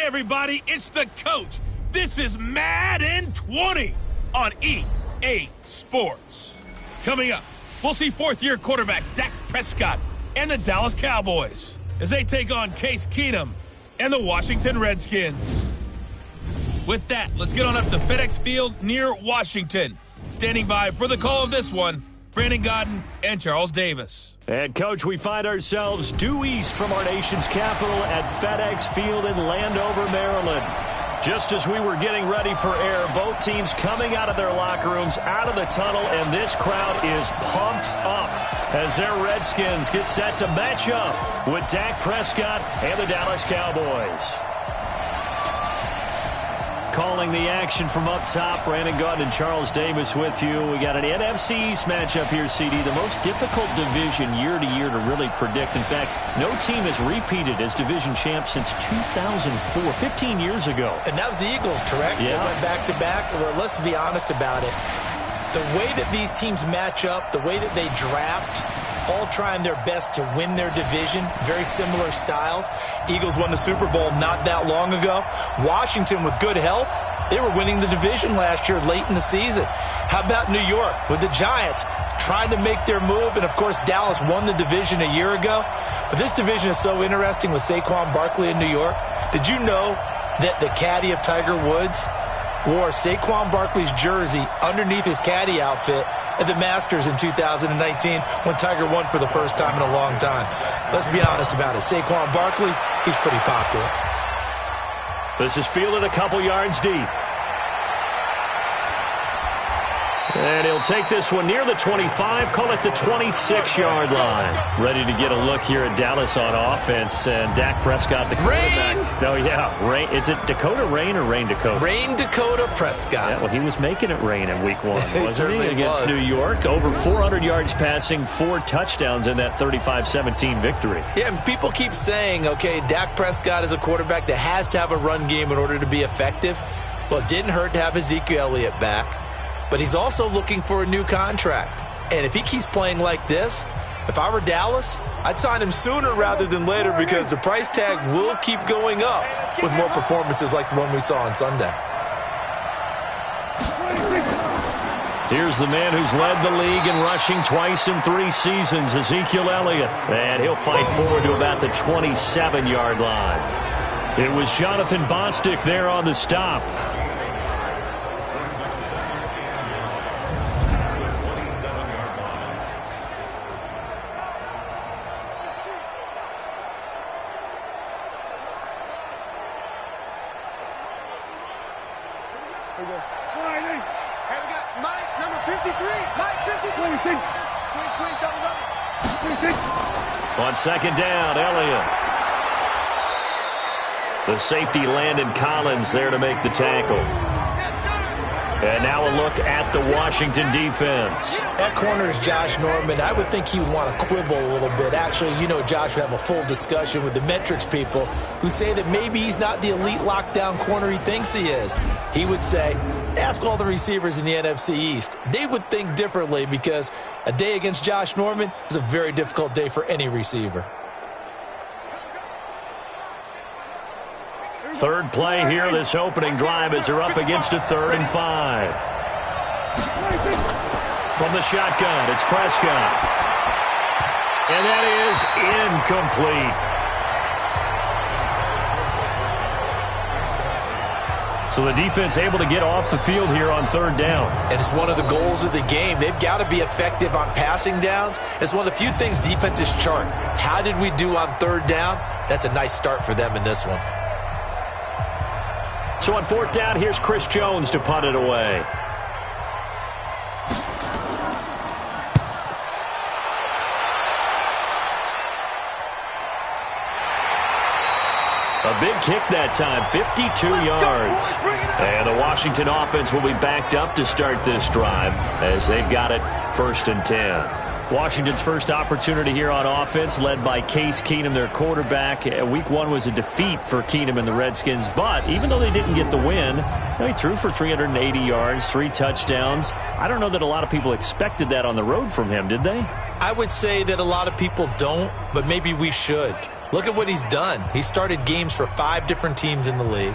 Hey, everybody, it's the coach. This is Madden 20 on EA Sports. Coming up, we'll see fourth-year quarterback Dak Prescott and the Dallas Cowboys as they take on Case Keenum and the Washington Redskins. With that, let's get on up to FedEx Field near Washington. Standing by for the call of this one, Brandon Godden and Charles Davis. And, Coach, we find ourselves due east from our nation's capital at FedEx Field in Landover, Maryland. Just as we were getting ready for air, both teams coming out of their locker rooms, out of the tunnel, and this crowd is pumped up as their Redskins get set to match up with Dak Prescott and the Dallas Cowboys. Calling the action from up top, Brandon Godden and Charles Davis with you. We got an NFC East matchup here, CD. The most difficult division year to year to really predict. In fact, no team has repeated as division champ since 2004, 15 years ago. And that was the Eagles, correct? Yeah. They went back-to-back. Well, let's be honest about it. The way that these teams match up, the way that they draft, all trying their best to win their division, very similar styles. Eagles won the Super Bowl not that long ago. Washington, with good health, they were winning the division last year late in the season. How about New York with the Giants trying to make their move? And, of course, Dallas won the division a year ago. But this division is so interesting with Saquon Barkley in New York. Did you know that the caddy of Tiger Woods wore Saquon Barkley's jersey underneath his caddy outfit at the Masters in 2019 when Tiger won for the first time in a long time? Let's be honest about it. Saquon Barkley, he's pretty popular. This is fielded a couple yards deep. And he'll take this one near the 25, call it the 26-yard line. Ready to get a look here at Dallas on offense. And Dak Prescott, the quarterback. Rain! Oh, yeah. Rain. Is it Dakota Rain or Rain Dakota? Rain Dakota Prescott. Yeah, well, he was making it rain in week one, He wasn't he, against was. New York? Over 400 yards passing, 4 touchdowns in that 35-17 victory. Yeah, and people keep saying, okay, Dak Prescott is a quarterback that has to have a run game in order to be effective. Well, it didn't hurt to have Ezekiel Elliott back. But he's also looking for a new contract. And if he keeps playing like this, if I were Dallas, I'd sign him sooner rather than later because the price tag will keep going up with more performances like the one we saw on Sunday. Here's the man who's led the league in rushing twice in 3 seasons, Ezekiel Elliott. And he'll fight forward to about the 27-yard line. It was Jonathan Bostic there on the stop. On second down, Elliott. The safety Landon Collins there to make the tackle. And now a look at the Washington defense. That corner is Josh Norman. I would think he would want to quibble a little bit. Actually, you know, Josh would have a full discussion with the metrics people who say that maybe he's not the elite lockdown corner he thinks he is. He would say, ask all the receivers in the NFC East. They would think differently because a day against Josh Norman is a very difficult day for any receiver. Third play here, this opening drive as they're up against a 3rd and 5. From the shotgun, it's Prescott. And that is incomplete. So the defense able to get off the field here on 3rd down. And it's one of the goals of the game. They've got to be effective on passing downs. It's one of the few things defenses chart. How did we do on 3rd down? That's a nice start for them in this one. So on 4th down, here's Chris Jones to punt it away. A big kick that time, 52 yards. And the Washington offense will be backed up to start this drive as they've got it 1st and 10. Washington's first opportunity here on offense led by Case Keenum, their quarterback. Week 1 was a defeat for Keenum and the Redskins, but even though they didn't get the win, he threw for 380 yards, 3 touchdowns. I don't know that a lot of people expected that on the road from him, did they? I would say that a lot of people don't, but maybe we should. Look at what he's done. He started games for 5 different teams in the league.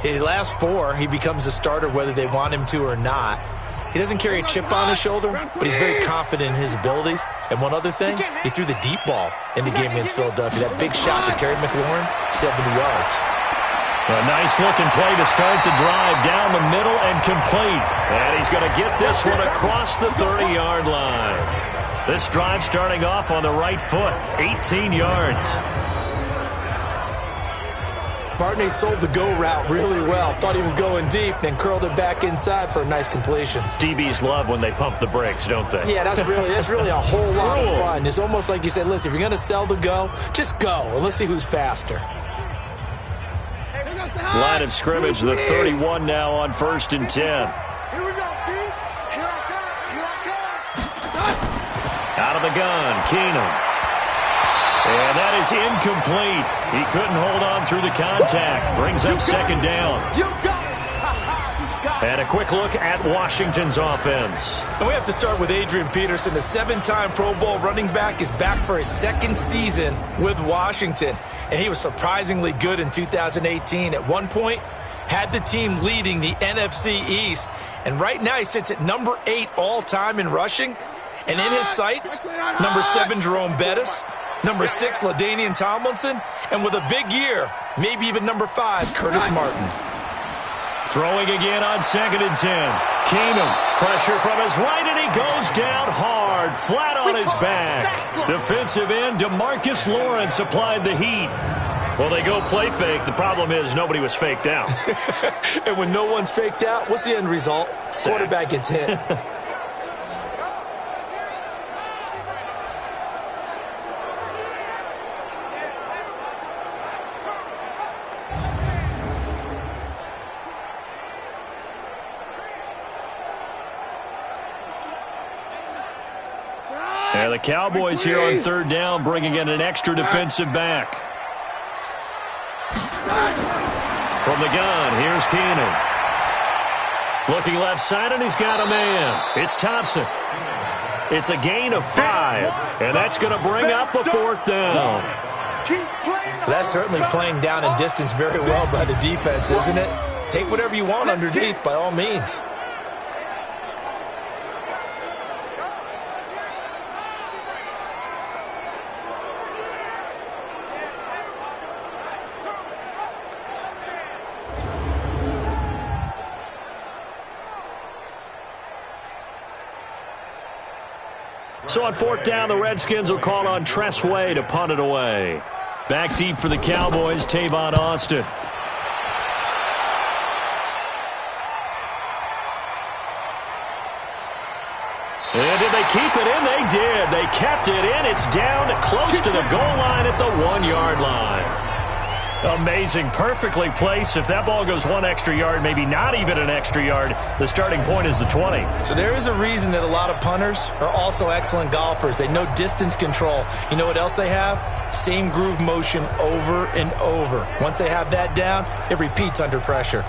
His last 4, he becomes a starter whether they want him to or not. He doesn't carry a chip on his shoulder, but he's very confident in his abilities. And one other thing, he threw the deep ball in the game against Philadelphia. That big shot to Terry McLaurin, 70 yards. A nice-looking play to start the drive down the middle and complete. And he's going to get this one across the 30-yard line. This drive starting off on the right foot, 18 yards. Bartney sold the go route really well. Thought he was going deep, then curled it back inside for a nice completion. DBs love when they pump the brakes, don't they? Yeah, that's really a whole lot of fun. It's almost like you said, listen, if you're going to sell the go, just go. And let's see who's faster. Line of scrimmage, the 31 now on 1st and 10. Here we go, D. Here I come. Out of the gun, Keenum. And that is incomplete. He couldn't hold on through the contact. Brings up 2nd down. You got it. And a quick look at Washington's offense. And we have to start with Adrian Peterson. The 7-time Pro Bowl running back is back for his 2nd season with Washington. And he was surprisingly good in 2018. At one point, had the team leading the NFC East. And right now he sits at number 8 all-time in rushing. And in his sights, number 7, Jerome Bettis. Number 6, LaDainian Tomlinson. And with a big year, maybe even number 5, Curtis Martin. Throwing again on 2nd and 10. Keenum, pressure from his right, and he goes down hard, flat on his back. Defensive end DeMarcus Lawrence applied the heat. Well, they go play fake. The problem is nobody was faked out. And when no one's faked out, what's the end result? Sack. Quarterback gets hit. And the Cowboys here on 3rd down, bringing in an extra defensive back. From the gun, here's Keenum. Looking left side, and he's got a man. It's Thompson. It's a gain of 5, and that's going to bring up a 4th down. That's certainly playing down and distance very well by the defense, isn't it? Take whatever you want underneath, by all means. So on 4th down, the Redskins will call on Tress Way to punt it away. Back deep for the Cowboys, Tavon Austin. And did they keep it in? They did. They kept it in. It's down close to the goal line at the 1-yard line. Amazing. Perfectly placed. If that ball goes 1 extra yard, maybe not even an extra yard, the starting point is the 20. So there is a reason that a lot of punters are also excellent golfers. They know distance control. You know what else they have? Same groove motion over and over. Once they have that down, it repeats under pressure.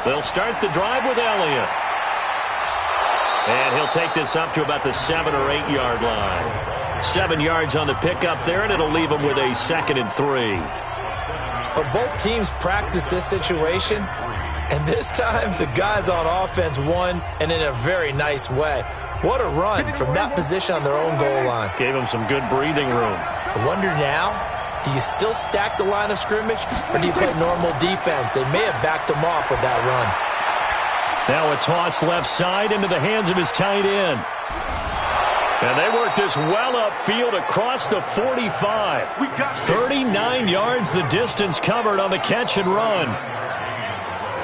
They'll start the drive with Elliott. And he'll take this up to about the 7 or 8 yard line. 7 yards on the pickup there, and it'll leave them with a 2nd and 3. But both teams practice this situation, and this time the guys on offense won, and in a very nice way. What a run from that position on their own goal line. Gave them some good breathing room. I wonder now, do you still stack the line of scrimmage, or do you play normal defense? They may have backed them off with that run. Now a toss left side into the hands of his tight end. And they work this well upfield across the 45. 39 yards the distance covered on the catch and run.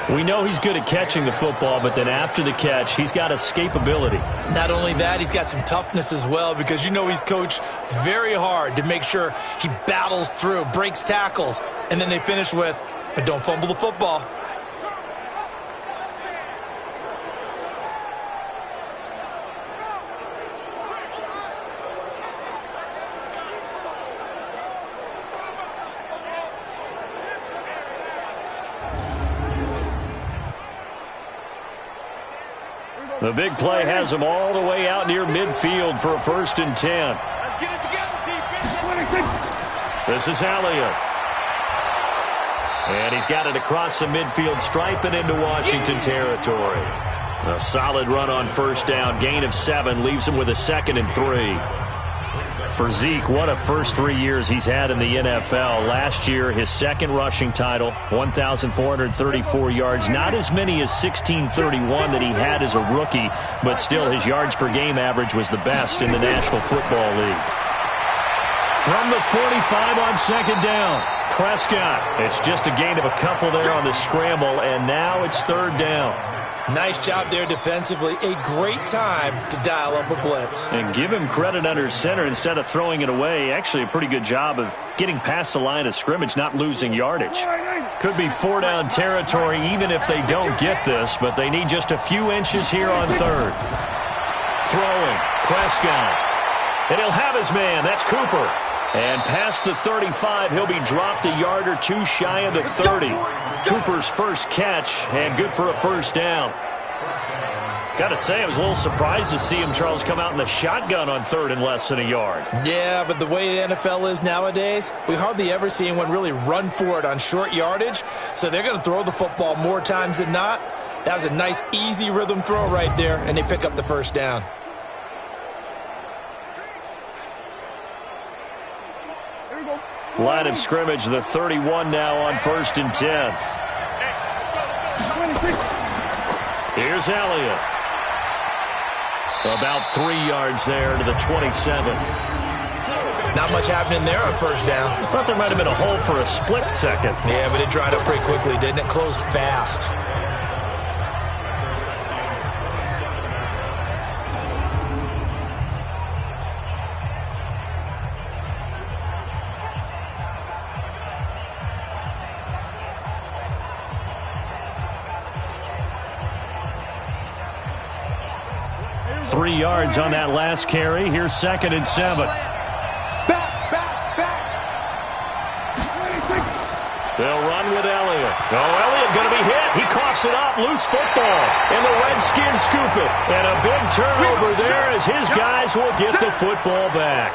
We know he's good at catching the football, but then after the catch, he's got escapability. Not only that, he's got some toughness as well, because you know he's coached very hard to make sure he battles through, breaks tackles, and then they finish with, but don't fumble the football. The big play has him all the way out near midfield for a 1st and 10. Let's get it together, defense. This is Elliott. And he's got it across the midfield stripe and into Washington territory. A solid run on 1st down. Gain of 7 leaves him with a 2nd and 3. For Zeke, what a first 3 years he's had in the NFL. Last year, his 2nd rushing title, 1,434 yards. Not as many as 1,631 that he had as a rookie, but still his yards per game average was the best in the National Football League. From the 45 on 2nd down, Prescott. It's just a gain of a couple there on the scramble, and now it's 3rd down. Nice job there defensively. A great time to dial up a blitz. And give him credit under center instead of throwing it away. Actually a pretty good job of getting past the line of scrimmage, not losing yardage. Could be 4-down territory even if they don't get this, but they need just a few inches here on 3rd. Throwing, Prescott. And he'll have his man. That's Cooper. And past the 35, he'll be dropped a yard or 2 shy of the 30. Cooper's first catch, and good for a 1st down. Got to say, I was a little surprised to see him, Charles, come out in the shotgun on 3rd and less than a yard. Yeah, but the way the NFL is nowadays, we hardly ever see anyone really run for it on short yardage. So they're going to throw the football more times than not. That was a nice, easy rhythm throw right there, and they pick up the 1st down. Line of scrimmage, the 31 now on 1st and 10. Here's Elliott. About 3 yards there to the 27. Not much happening there on 1st down. I thought there might have been a hole for a split second. Yeah, but it dried up pretty quickly, didn't it? Closed fast. Three yards on that last carry. Here's 2nd and 7. They'll run with Elliott. Oh, Elliott going to be hit. He coughs it up. Loose football. And the Redskins scoop it. And a big turnover there as his guys will get the football back.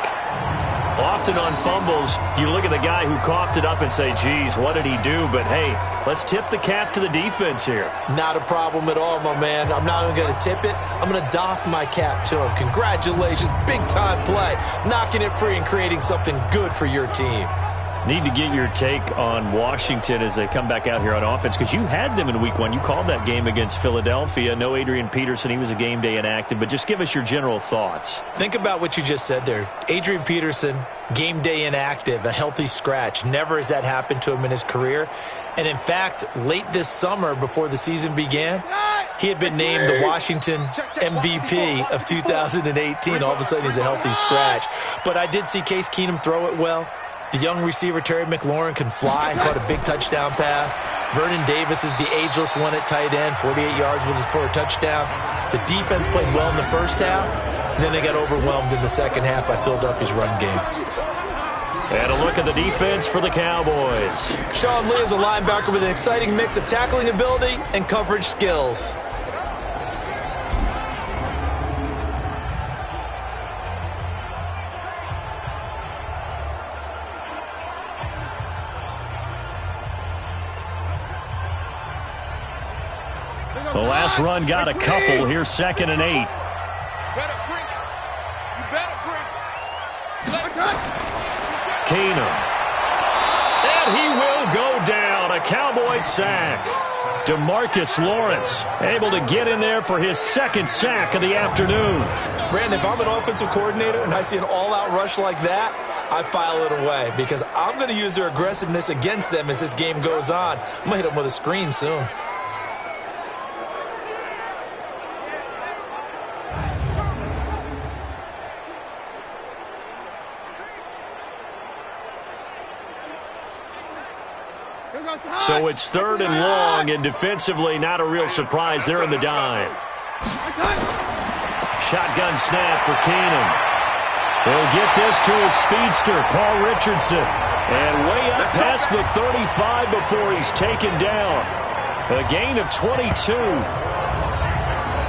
Often on fumbles, you look at the guy who coughed it up and say, geez, what did he do? But, hey, let's tip the cap to the defense here. Not a problem at all, my man. I'm not even going to tip it. I'm going to doff my cap to him. Congratulations. Big-time play. Knocking it free and creating something good for your team. Need to get your take on Washington as they come back out here on offense, because you had them in Week 1. You called that game against Philadelphia. No Adrian Peterson. He was a game day inactive. But just give us your general thoughts. Think about what you just said there. Adrian Peterson, game day inactive, a healthy scratch. Never has that happened to him in his career. And, in fact, late this summer before the season began, he had been named the Washington MVP of 2018. All of a sudden, he's a healthy scratch. But I did see Case Keenum throw it well. The young receiver, Terry McLaurin, can fly and caught a big touchdown pass. Vernon Davis is the ageless one at tight end, 48 yards for a touchdown. The defense played well in the first half, and then they got overwhelmed in the second half by Philadelphia's run game. And a look at the defense for the Cowboys. Sean Lee is a linebacker with an exciting mix of tackling ability and coverage skills. The last run got a couple. Here's 2nd and 8. You better bring. Keenum. And he will go down. A Cowboy sack. DeMarcus Lawrence able to get in there for his 2nd sack of the afternoon. Brandon, if I'm an offensive coordinator and I see an all-out rush like that, I file it away because I'm going to use their aggressiveness against them as this game goes on. I'm going to hit them with a screen soon. So it's 3rd and long, and defensively not a real surprise. They're in the dime. Shotgun snap for Keenum. He'll get this to his speedster, Paul Richardson. And way up past the 35 before he's taken down. A gain of 22.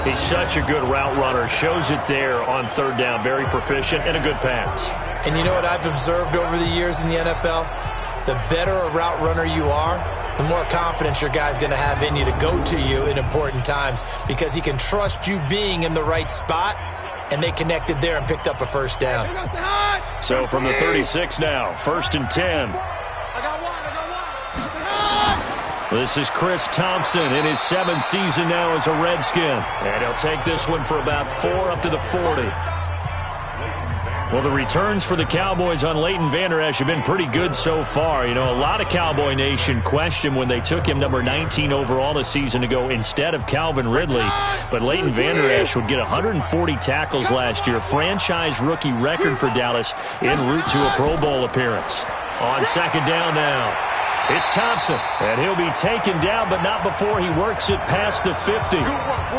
He's such a good route runner. Shows it there on third down. Very proficient and a good pass. And you know what I've observed over the years in the NFL? The better a route runner you are, the more confidence your guy's going to have in you to go to you in important times because he can trust you being in the right spot, and they connected there and picked up a first down. So from the 36 now, 1st and 10. This is Chris Thompson in his 7th season now as a Redskin. And he'll take this one for about 4 up to the 40. Well, the returns for the Cowboys on Leighton Vander Esch have been pretty good so far. You know, a lot of Cowboy Nation questioned when they took him number 19 overall a season ago instead of Calvin Ridley. But Leighton Vander Esch would get 140 tackles last year, franchise rookie record for Dallas en route to a Pro Bowl appearance. On 2nd down now, it's Thompson, and he'll be taken down, but not before he works it past the 50.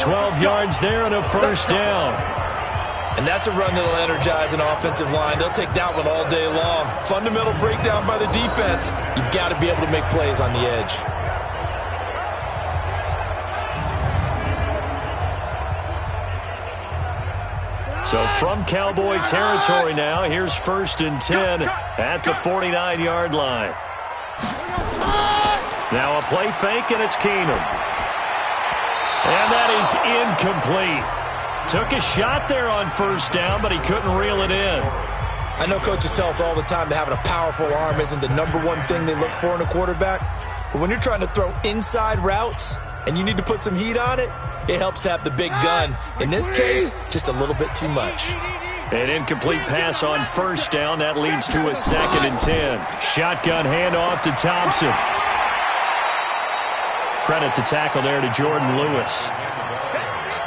12 yards there and a first down. And that's a run that'll energize an offensive line. They'll take that one all day long. Fundamental breakdown by the defense. You've got to be able to make plays on the edge. So from Cowboy territory now, here's 1st and 10 at the 49-yard line. Now a play fake, and it's Keenum. And that is incomplete. Took a shot there on 1st down, but he couldn't reel it in. I know coaches tell us all the time that having a powerful arm isn't the #1 thing they look for in a quarterback. But when you're trying to throw inside routes and you need to put some heat on it, it helps to have the big gun. In this case, just a little bit too much. An incomplete pass on 1st down. That leads to a 2nd and 10. Shotgun handoff to Thompson. Credit the tackle there to Jordan Lewis.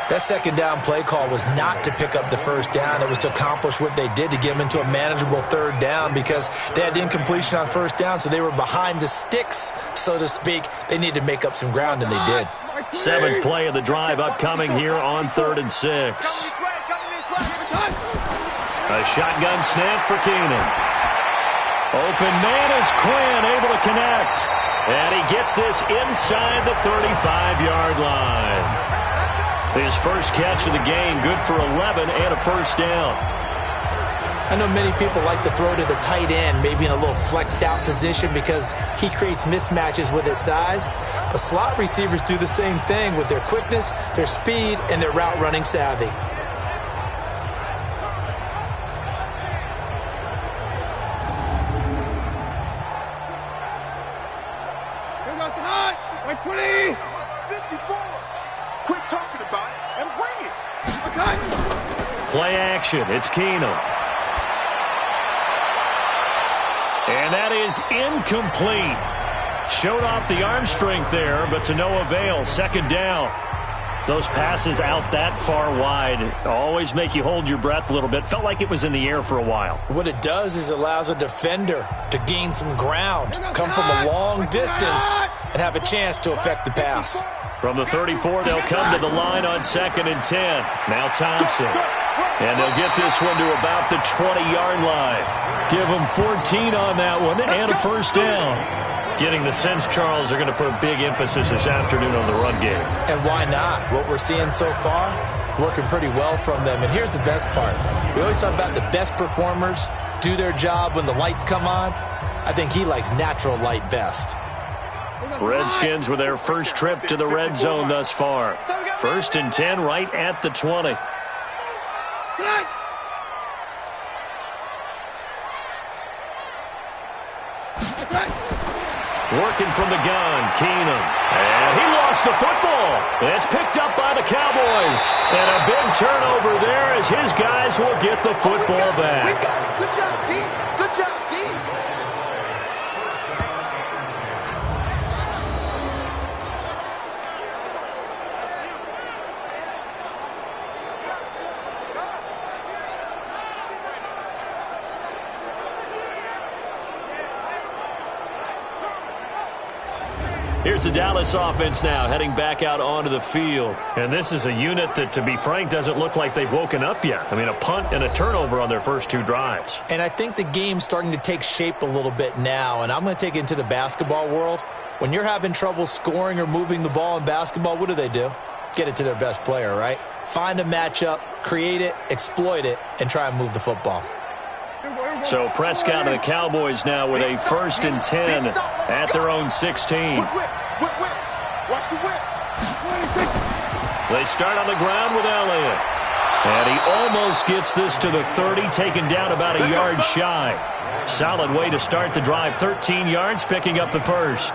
That 2nd down play call was not to pick up the 1st down. It was to accomplish what they did to get them into a manageable 3rd down because they had incompletion on 1st down, so they were behind the sticks, so to speak. They needed to make up some ground, and they did. 7th play of the drive upcoming here on 3rd and 6. A shotgun snap for Keenan. Open man is Quinn, able to connect. And he gets this inside the 35-yard line. His first catch of the game, good for 11 and a first down. I know many people like to throw to the tight end, maybe in a little flexed out position because he creates mismatches with his size. But slot receivers do the same thing with their quickness, their speed, and their route running savvy. Play action. It's Keenum. And that is incomplete. Showed off the arm strength there, but to no avail. 2nd down. Those passes out that far wide always make you hold your breath a little bit. Felt like it was in the air for a while. What it does is allows a defender to gain some ground, come from a long distance, and have a chance to affect the pass. From the 34, they'll come to the line on 2nd and 10. Now Thompson. And they'll get this one to about the 20-yard line. Give them 14 on that one and a first down. Getting the sense, Charles, they're going to put a big emphasis this afternoon on the run game. And why not? What we're seeing so far is working pretty well from them. And here's the best part. We always talk about the best performers do their job when the lights come on. I think he likes natural light best. Redskins with their first trip to the red zone thus far. 1st and 10 right at the 20. Working from the gun, Keenum. And he lost the football. It's picked up by the Cowboys. And a big turnover there as his guys will get the football back. Good job, D. Good job, D. Here's the Dallas offense now, heading back out onto the field. And this is a unit that, to be frank, doesn't look like they've woken up yet. I mean, a punt and a turnover on their first 2 drives. And I think the game's starting to take shape a little bit now, and I'm going to take it into the basketball world. When you're having trouble scoring or moving the ball in basketball, what do? get it to their best player, right? Find a matchup, create it, exploit it, and try and move the football. So Prescott and the Cowboys now with a 1st and 10 at their own 16. Watch the whip. They start on the ground with Elliott. And he almost gets this to the 30, taken down about a yard shy. Solid way to start the drive. 13 yards, picking up the first.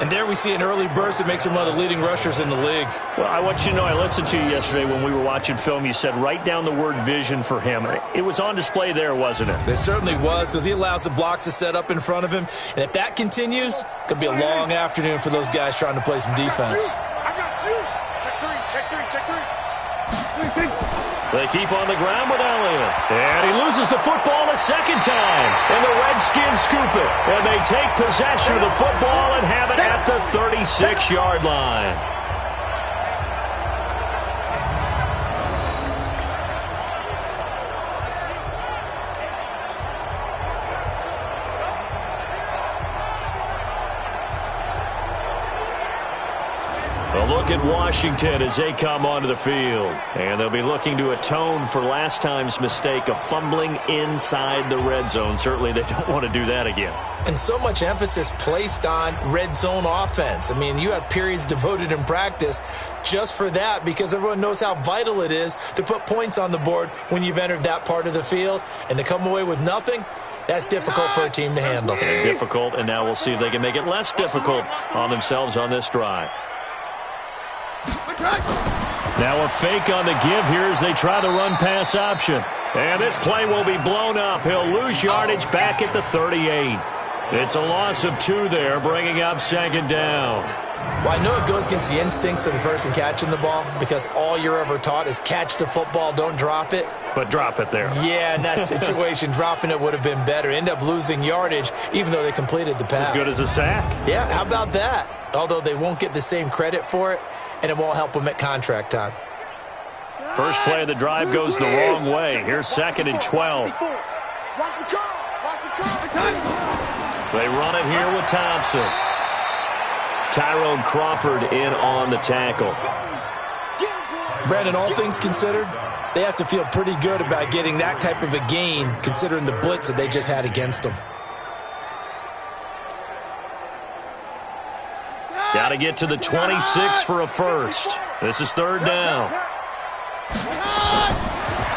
And there we see an early burst that makes him one of the leading rushers in the league. Well, I want you to know, I listened to you yesterday when we were watching film. You said write down the word vision for him. It was on display there, wasn't it? It certainly was, because he allows the blocks to set up in front of him. And if that continues, it could be a long afternoon for those guys trying to play some defense. I got you. Check three. They keep on the ground with Elliott. And he loses the football a second time. And the Redskins scoop it. And they take possession of the football and have it at the 36-yard line. A look at Washington as they come onto the field. And they'll be looking to atone for last time's mistake of fumbling inside the red zone. Certainly they don't want to do that again. And so much emphasis placed on red zone offense. I mean, you have periods devoted in practice just for that, because everyone knows how vital it is to put points on the board when you've entered that part of the field. And to come away with nothing, that's difficult for a team to handle. And difficult, and now we'll see if they can make it less difficult on themselves on this drive. Now a fake on the give here as they try the run-pass option. And this play will be blown up. He'll lose yardage back at the 38. It's a loss of 2 there, bringing up 2nd down. Well, I know it goes against the instincts of the person catching the ball, because all you're ever taught is catch the football, don't drop it. But drop it there. Yeah, in that situation, dropping it would have been better. End up losing yardage, even though they completed the pass. As good as a sack. Yeah, how about that? Although they won't get the same credit for it, and it won't help them at contract time. First play of the drive goes the wrong way. Here's 2nd and 12. Watch the curl. They run it here with Thompson. Tyrone Crawford in on the tackle. Brandon, all things considered, they have to feel pretty good about getting that type of a gain, considering the blitz that they just had against them. Got to get to the 26 for a first. This is 3rd down.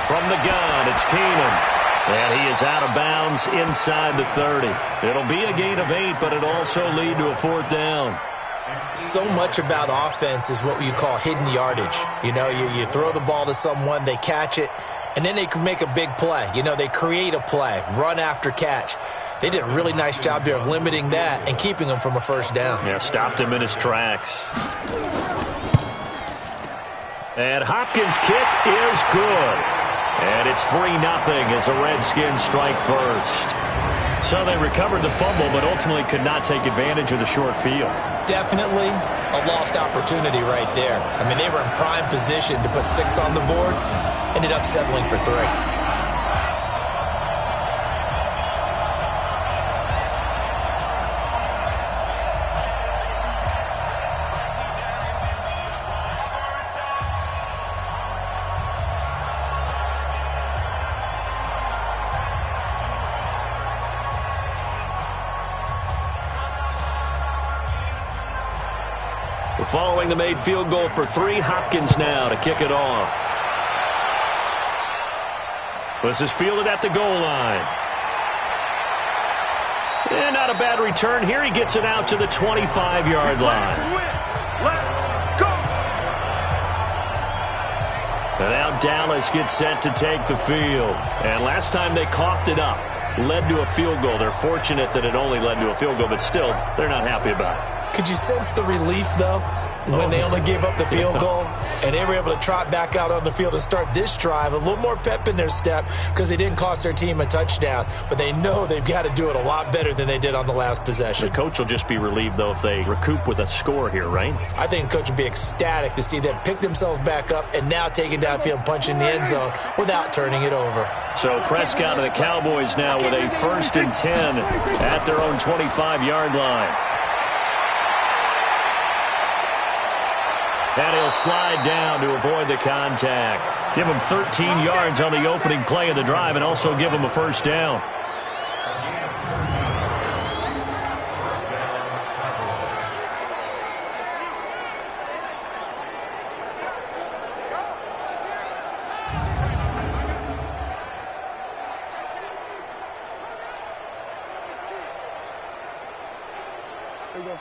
From the gun, it's Keenum. And he is out of bounds inside the 30. It'll be a gain of 8, but it'll also lead to a 4th down. So much about offense is what you call hidden yardage. You know, you throw the ball to someone, they catch it, and then they can make a big play. You know, they create a play, run after catch. They did a really nice job there of limiting that and keeping him from a 1st down. Yeah, stopped him in his tracks. And Hopkins' kick is good. And it's 3-0 as the Redskins strike first. So they recovered the fumble, but ultimately could not take advantage of the short field. Definitely a lost opportunity right there. I mean, they were in prime position to put 6 on the board, ended up settling for 3. Following the made field goal for 3, Hopkins now to kick it off. This is fielded at the goal line. And not a bad return here. He gets it out to the 25-yard line. And now Dallas gets set to take the field. And last time they coughed it up, led to a field goal. They're fortunate that it only led to a field goal, but still, they're not happy about it. Could you sense the relief, though, when they only gave up the field goal and they were able to trot back out on the field and start this drive? A little more pep in their step because they didn't cost their team a touchdown, but they know they've got to do it a lot better than they did on the last possession. The coach will just be relieved, though, if they recoup with a score here, right? I think the coach would be ecstatic to see them pick themselves back up and now take it downfield and punch in the end zone without turning it over. So Prescott and the Cowboys now with a 1st and 10 at their own 25-yard line. And he'll slide down to avoid the contact. Give him 13 yards on the opening play of the drive and also give him a first down.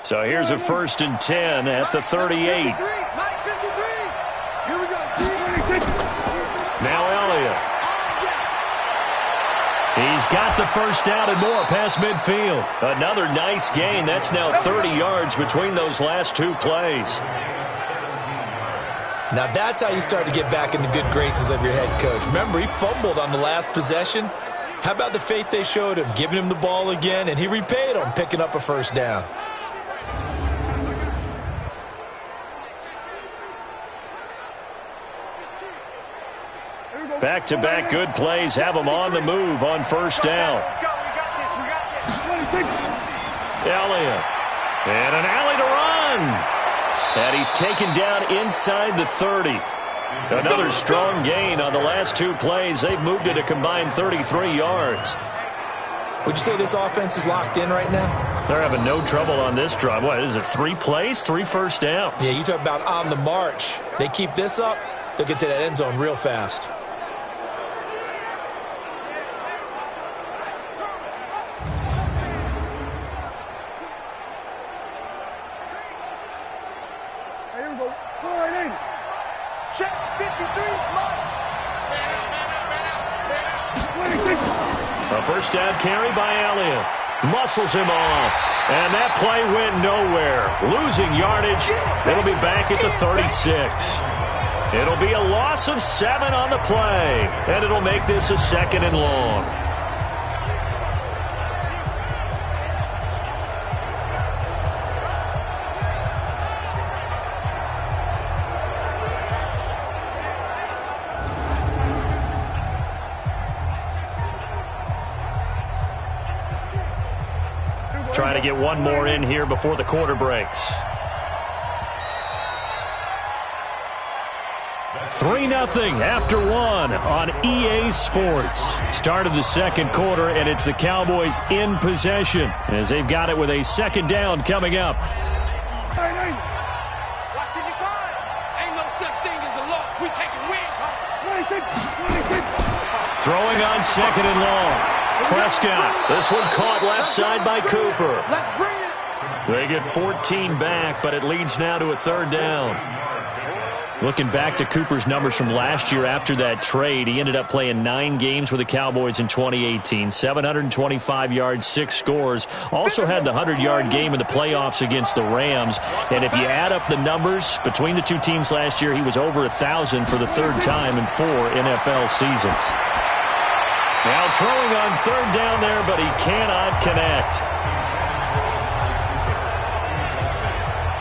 So here's a 1st and 10 at the 38. Now Elliott. He's got the first down and more past midfield. Another nice gain. That's now 30 yards between those last two plays. Now that's how you start to get back in the good graces of your head coach. Remember, he fumbled on the last possession. How about the faith they showed him, giving him the ball again, and he repaid him, picking up a first down. Back-to-back good plays have him on the move on first down. Elliott. And an alley to run. And he's taken down inside the 30. Another strong gain on the last two plays. They've moved it a combined 33 yards. Would you say this offense is locked in right now? They're having no trouble on this drive. What is it, 3 plays, 3 first downs? Yeah, you talk about on the march. They keep this up, they'll get to that end zone real fast. Check 53, A first down carry by Elliott. Muscles him off. And that play went nowhere. Losing yardage. It'll be back at the 36. It'll be a loss of 7 on the play. And it'll make this a 2nd and long. Trying to get one more in here before the quarter breaks. 3-0 after 1 on EA Sports. Start of the second quarter, and it's the Cowboys in possession as they've got it with a 2nd down coming up. Throwing on 2nd and long. Prescott. This one caught left side by Cooper. They get 14 back, but it leads now to a 3rd down. Looking back to Cooper's numbers from last year after that trade, he ended up playing 9 games with the Cowboys in 2018. 725 yards, 6 scores. Also had the 100-yard game in the playoffs against the Rams. And if you add up the numbers between the two teams last year, he was over 1,000 for the 3rd time in 4 NFL seasons. Now throwing on 3rd down there, but he cannot connect.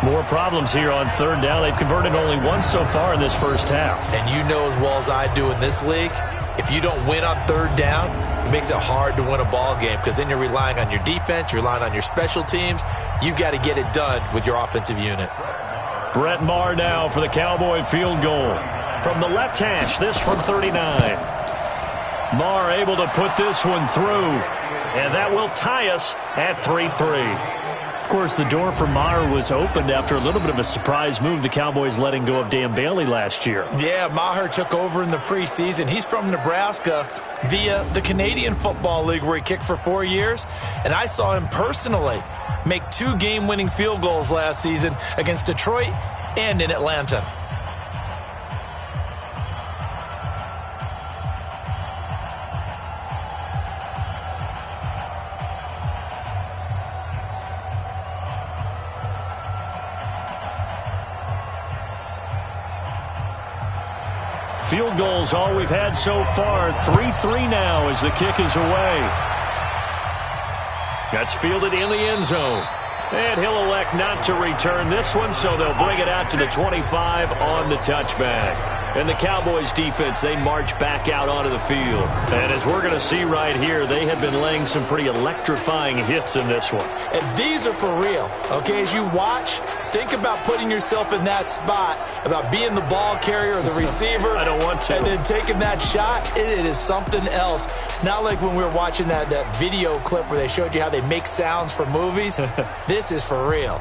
More problems here on 3rd down. They've converted only once so far in this first half. And you know as well as I do in this league, if you don't win on 3rd down, it makes it hard to win a ball game because then you're relying on your defense, you're relying on your special teams. You've got to get it done with your offensive unit. Brett Maher now for the Cowboy field goal. From the left hash, this from 39. Maher able to put this one through, and that will tie us at 3-3. Of course, the door for Maher was opened after a little bit of a surprise move, the Cowboys letting go of Dan Bailey last year. Yeah, Maher took over in the preseason. He's from Nebraska via the Canadian Football League where he kicked for 4 years, and I saw him personally make 2 game-winning field goals last season against Detroit and in Atlanta. Field goals all we've had so far. 3-3 now as the kick is away. That's fielded in the end zone. And he'll elect not to return this one, so they'll bring it out to the 25 on the touchback. And the Cowboys defense, they march back out onto the field. And as we're going to see right here, they have been laying some pretty electrifying hits in this one. And these are for real. Okay, as you watch, think about putting yourself in that spot, about being the ball carrier or the receiver. I don't want to. And then taking that shot, it is something else. It's not like when we were watching that video clip where they showed you how they make sounds for movies. This is for real.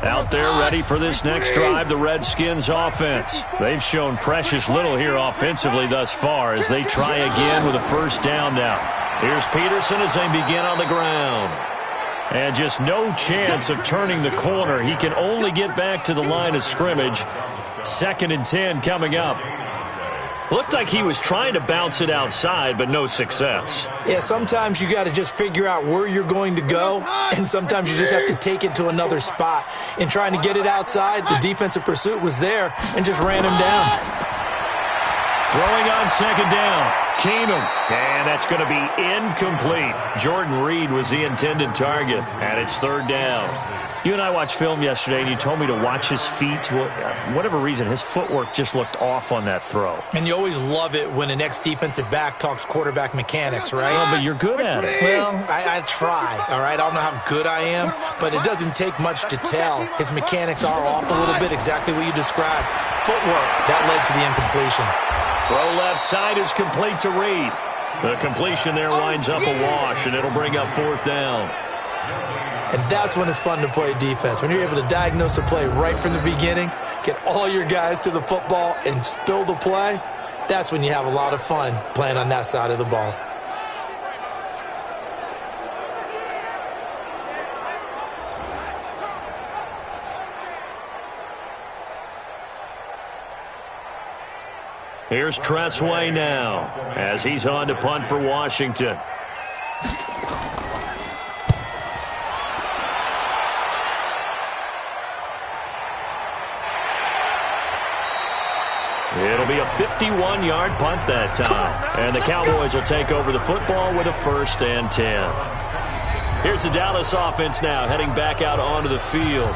Out there ready for this next drive, the Redskins offense. They've shown precious little here offensively thus far as they try again with a first down now. Here's Peterson as they begin on the ground. And just no chance of turning the corner. He can only get back to the line of scrimmage. 2nd and 10 coming up. Looked like he was trying to bounce it outside, but no success. Yeah, sometimes you got to just figure out where you're going to go, and sometimes you just have to take it to another spot. In trying to get it outside, the defensive pursuit was there and just ran him down. Throwing on 2nd down. Keenum. And that's going to be incomplete. Jordan Reed was the intended target, and it's 3rd down. You and I watched film yesterday, and you told me to watch his feet. Well, for whatever reason, his footwork just looked off on that throw. And you always love it when an ex-defensive back talks quarterback mechanics, right? Oh, but you're good at it. Well, I try, all right? I don't know how good I am, but it doesn't take much to tell. His mechanics are off a little bit, exactly what you described. Footwork, that led to the incompletion. Throw left side is complete to Reed. The completion there winds up a wash, and it'll bring up 4th down. And that's when it's fun to play defense. When you're able to diagnose a play right from the beginning, get all your guys to the football, and spill the play, that's when you have a lot of fun playing on that side of the ball. Here's Tressway now as he's on to punt for Washington. It'll be a 51-yard punt that time. And the Cowboys will take over the football with a 1st and 10. Here's the Dallas offense now heading back out onto the field.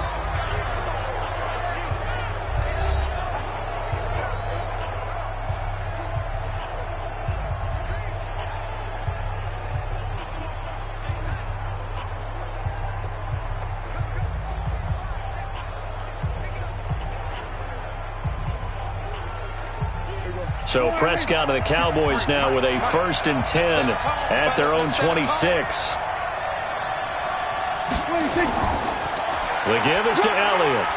So Prescott and the Cowboys now with a 1st and 10 at their own 26. The give is to Elliott.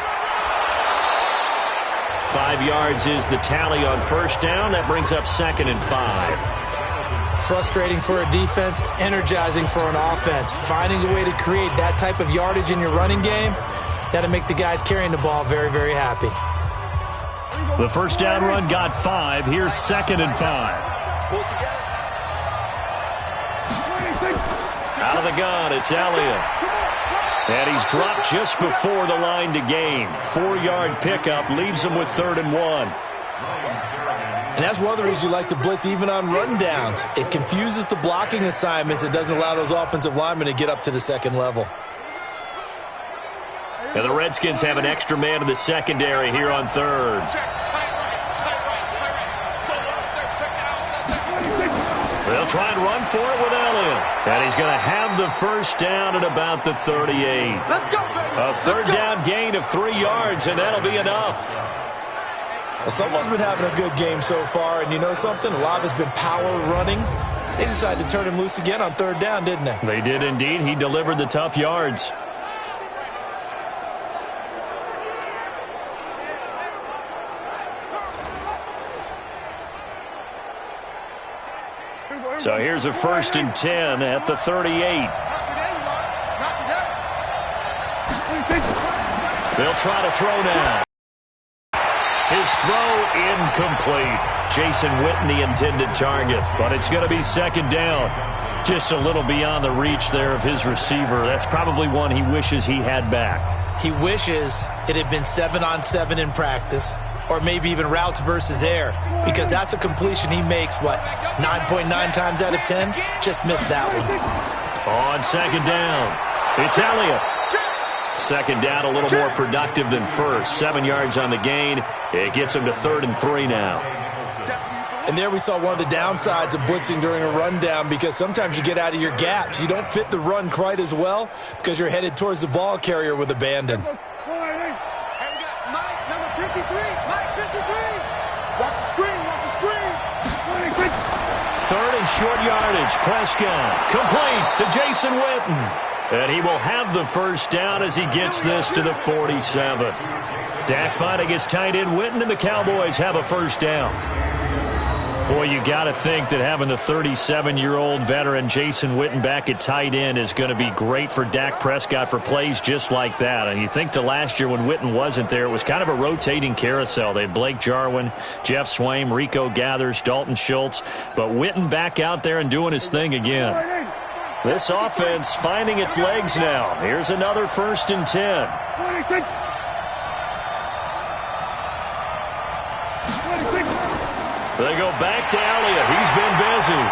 5 yards is the tally on 1st down. That brings up 2nd and 5. Frustrating for a defense, energizing for an offense. Finding a way to create that type of yardage in your running game, that'll make the guys carrying the ball very, very happy. The 1st down run got 5. Here's 2nd and 5. Out of the gun, it's Elliott. And he's dropped just before the line to gain. 4-yard pickup leaves him with 3rd and 1. And that's one of the reasons you like to blitz even on rundowns. It confuses the blocking assignments. It doesn't allow those offensive linemen to get up to the 2nd level. And the Redskins have an extra man in the secondary here on 3rd. They'll try and run for it with Elliott. And he's going to have the 1st down at about the 38. Let's go, A 3rd down gain of 3 yards, and that'll be enough. Well, someone's been having a good game so far, and you know something? A lot has been power running. They decided to turn him loose again on 3rd down, didn't they? They did indeed. He delivered the tough yards. So here's a 1st and 10 at the 38. They'll try to throw now. His throw incomplete. Jason Witten, the intended target, but it's going to be 2nd down. Just a little beyond the reach there of his receiver. That's probably one he wishes he had back. He wishes it had been 7-on-7 in practice. or maybe even routes versus air, because that's a completion he makes, 9.9 times out of 10? Just missed that one. On second down, it's Elliott. Second down, a little more productive than first. 7 yards on the gain. It gets him to 3rd and 3 now. And there we saw one of the downsides of blitzing during a rundown, because sometimes you get out of your gaps. You don't fit the run quite as well because you're headed towards the ball carrier with abandon. And we got Mike, number 53. Mike, 53. Watch the screen. Watch the screen. 3rd and short yardage. Prescott complete to Jason Witten. And he will have the first down as he gets this to the 47. Dak finding his tight end Witten, and the Cowboys have a first down. Boy, you got to think that having the 37-year-old veteran Jason Witten back at tight end is going to be great for Dak Prescott for plays just like that. And you think to last year when Witten wasn't there, it was kind of a rotating carousel. They had Blake Jarwin, Jeff Swaim, Rico Gathers, Dalton Schultz. But Witten back out there and doing his thing again. This offense finding its legs now. Here's another 1st and 10. They go back to Elliott. He's been busy.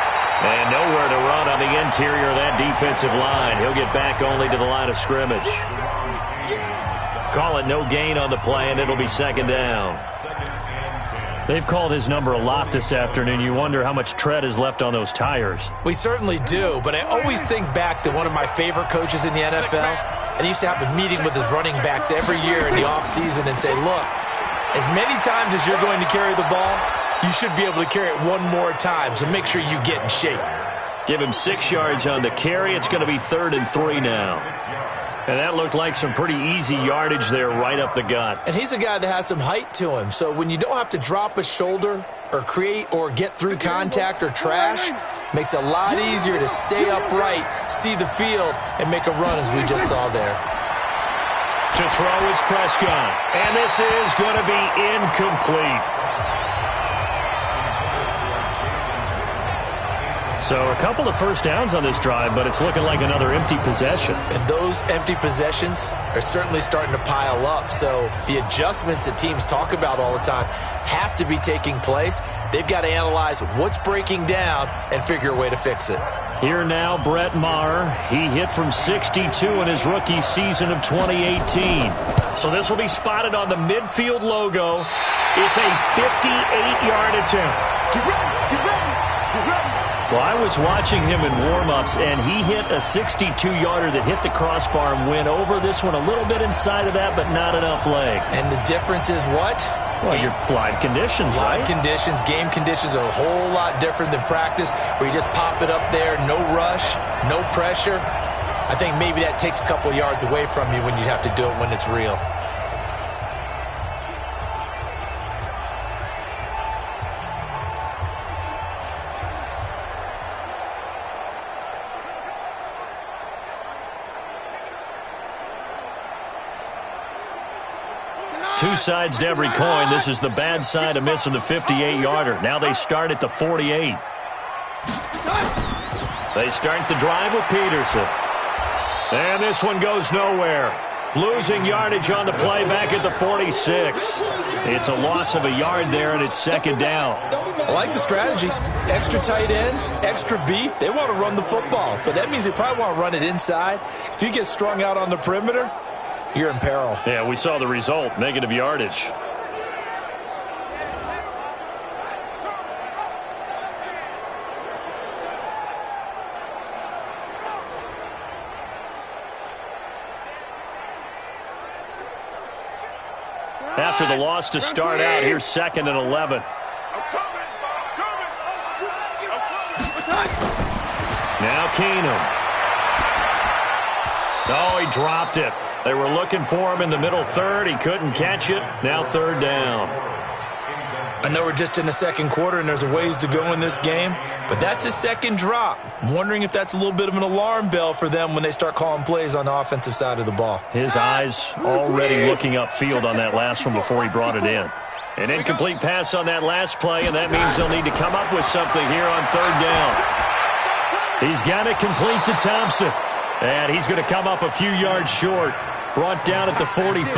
And nowhere to run on the interior of that defensive line. He'll get back only to the line of scrimmage. Call it no gain on the play, and it'll be 2nd down. They've called his number a lot this afternoon. You wonder how much tread is left on those tires. We certainly do, but I always think back to one of my favorite coaches in the NFL. And he used to have a meeting with his running backs every year in the offseason and say, look, as many times as you're going to carry the ball, you should be able to carry it one more time, so make sure you get in shape. Give him 6 yards on the carry. It's going to be 3rd and 3 now. And that looked like some pretty easy yardage there right up the gut. And he's a guy that has some height to him, so when you don't have to drop a shoulder or create or get through contact or trash, makes it a lot easier to stay upright, see the field, and make a run as we just saw there. To throw is Prescott. And this is going to be incomplete. So a couple of first downs on this drive, but it's looking like another empty possession. And those empty possessions are certainly starting to pile up. So the adjustments that teams talk about all the time have to be taking place. They've got to analyze what's breaking down and figure a way to fix it. Here now, Brett Maher. He hit from 62 in his rookie season of 2018. So this will be spotted on the midfield logo. It's a 58-yard attempt. Get ready. Get ready. Get ready. Well, I was watching him in warm-ups, and he hit a 62-yarder that hit the crossbar and went over. This one a little bit inside of that, but not enough leg. And the difference is what? Well, your live conditions, right? Live conditions, game conditions are a whole lot different than practice, where you just pop it up there, no rush, no pressure. I think maybe that takes a couple yards away from you when you have to do it when it's real. Two sides to every coin. This is the bad side of missing the 58-yarder. Now they start at the 48. They start the drive with Peterson. And this one goes nowhere. Losing yardage on the play back at the 46. It's a loss of a yard there, and it's 2nd down. I like the strategy. Extra tight ends, extra beef. They want to run the football, but that means they probably want to run it inside. If you get strung out on the perimeter, you're in peril. Yeah, we saw the result, negative yardage. After the loss to start out, here's 2nd and 11. Now Keenum. Oh, he dropped it. They were looking for him in the middle third. He couldn't catch it. Now 3rd down. I know we're just in the 2nd quarter and there's a ways to go in this game, but that's a 2nd drop. I'm wondering if that's a little bit of an alarm bell for them when they start calling plays on the offensive side of the ball. His eyes already looking upfield on that last one before he brought it in. An incomplete pass on that last play, and that means they'll need to come up with something here on 3rd down. He's got it complete to Thompson, and he's going to come up a few yards short. Brought down at the 45.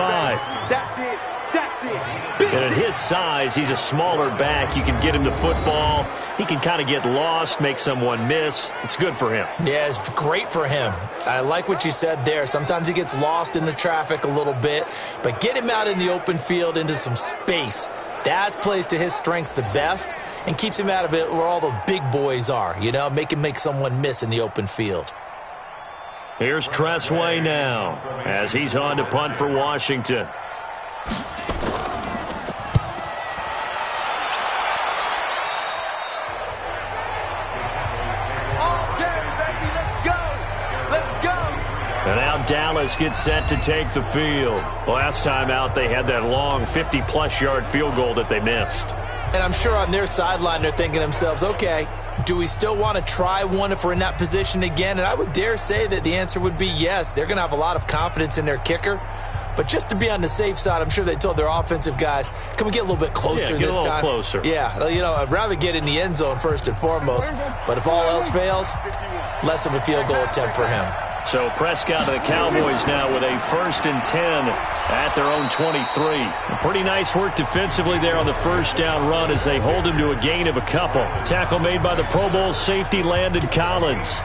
That's it. That's And at his size, he's a smaller back. You can get him the football. He can kind of get lost, make someone miss. It's good for him. Yeah, it's great for him. I like what you said there. Sometimes he gets lost in the traffic a little bit, but get him out in the open field into some space. That plays to his strengths the best and keeps him out of it where all the big boys are, you know, make someone miss in the open field. Here's Tressway now as he's on to punt for Washington. And now Dallas gets set to take the field. Last time out, they had that long 50-plus yard field goal that they missed. And I'm sure on their sideline they're thinking to themselves, okay, do we still want to try one if we're in that position again? And I would dare say that the answer would be yes. They're going to have a lot of confidence in their kicker. But just to be on the safe side, I'm sure they told their offensive guys, can we get a little bit closer this time? Get a little closer. Yeah, you know, I'd rather get in the end zone first and foremost. But if all else fails, less of a field goal attempt for him. So Prescott and the Cowboys now with a 1st and 10 at their own 23. Pretty nice work defensively there on the first down run as they hold him to a gain of a couple. Tackle made by the Pro Bowl safety Landon Collins.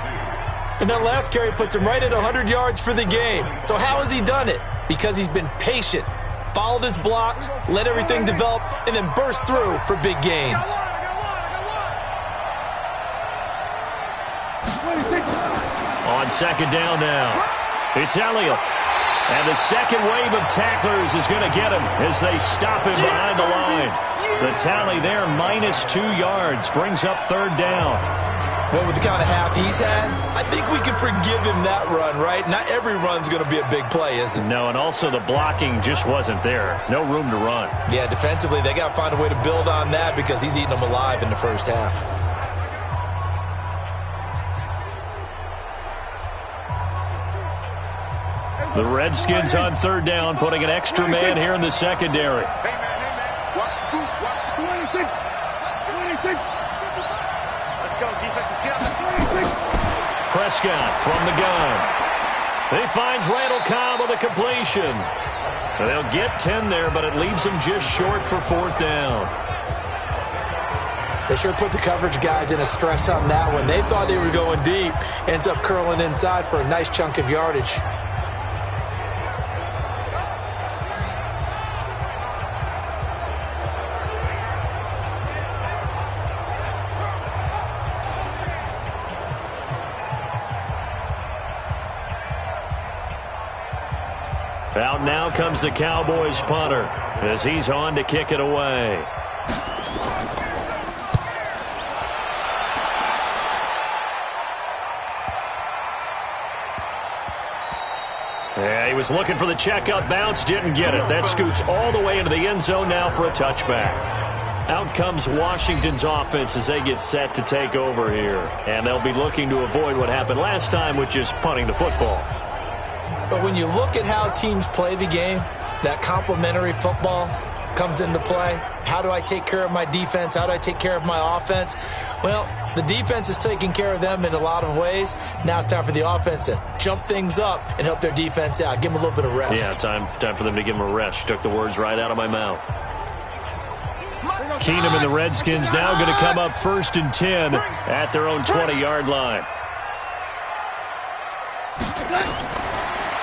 And that last carry puts him right at 100 yards for the game. So how has he done it? Because he's been patient, followed his blocks, let everything develop, and then burst through for big gains. On second down now, it's Elliott. And the second wave of tacklers is going to get him as they stop him behind the line. The tally there, -2 yards, brings up 3rd down. Well, with the kind of half he's had, I think we can forgive him that run, right? Not every run's going to be a big play, is it? No, and also the blocking just wasn't there. No room to run. Yeah, defensively, they got to find a way to build on that because he's eating them alive in the first half. The Redskins on 3rd down, putting an extra man here in the secondary. Hey, man. Watch the boot. Watch the 26. 26. Let's go, defenses. Get out the 26. Prescott from the gun. He finds Randall Cobb with a completion. And they'll get 10 there, but it leaves them just short for 4th down. They sure put the coverage guys in a stress on that one. They thought they were going deep. Ends up curling inside for a nice chunk of yardage. Out now comes the Cowboys punter as he's on to kick it away. Yeah, he was looking for the checkup bounce, didn't get it. That scoots all the way into the end zone now for a touchback. Out comes Washington's offense as they get set to take over here. And they'll be looking to avoid what happened last time, which is punting the football. But when you look at how teams play the game, that complementary football comes into play. How do I take care of my defense? How do I take care of my offense? Well, the defense is taking care of them in a lot of ways. Now it's time for the offense to jump things up and help their defense out. Give them a little bit of rest. Yeah, time for them to give them a rest. Took the words right out of my mouth. Keenum and the Redskins now going to come up 1st and 10 at their own 20-yard line.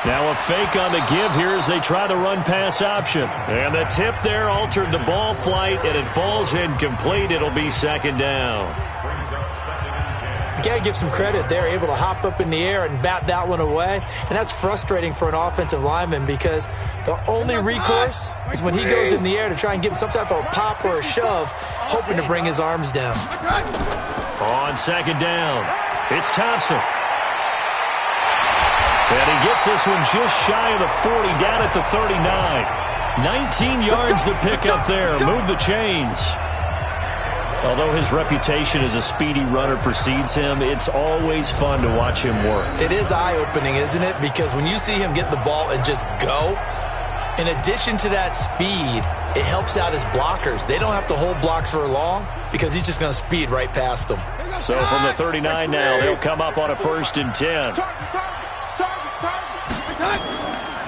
Now a fake on the give here as they try the run-pass option. And the tip there altered the ball flight, and it falls incomplete. It'll be 2nd down. You got to give some credit. They're able to hop up in the air and bat that one away. And that's frustrating for an offensive lineman because the only recourse is when he goes in the air to try and give him some type of a pop or a shove, hoping to bring his arms down. On 2nd down, it's Thompson. And he gets this one just shy of the 40, down at the 39. 19 yards the pickup there. Move the chains. Although his reputation as a speedy runner precedes him, it's always fun to watch him work. It is eye-opening, isn't it? Because when you see him get the ball and just go, in addition to that speed, it helps out his blockers. They don't have to hold blocks for long because he's just going to speed right past them. So from the 39 now, they'll come up on a 1st and 10.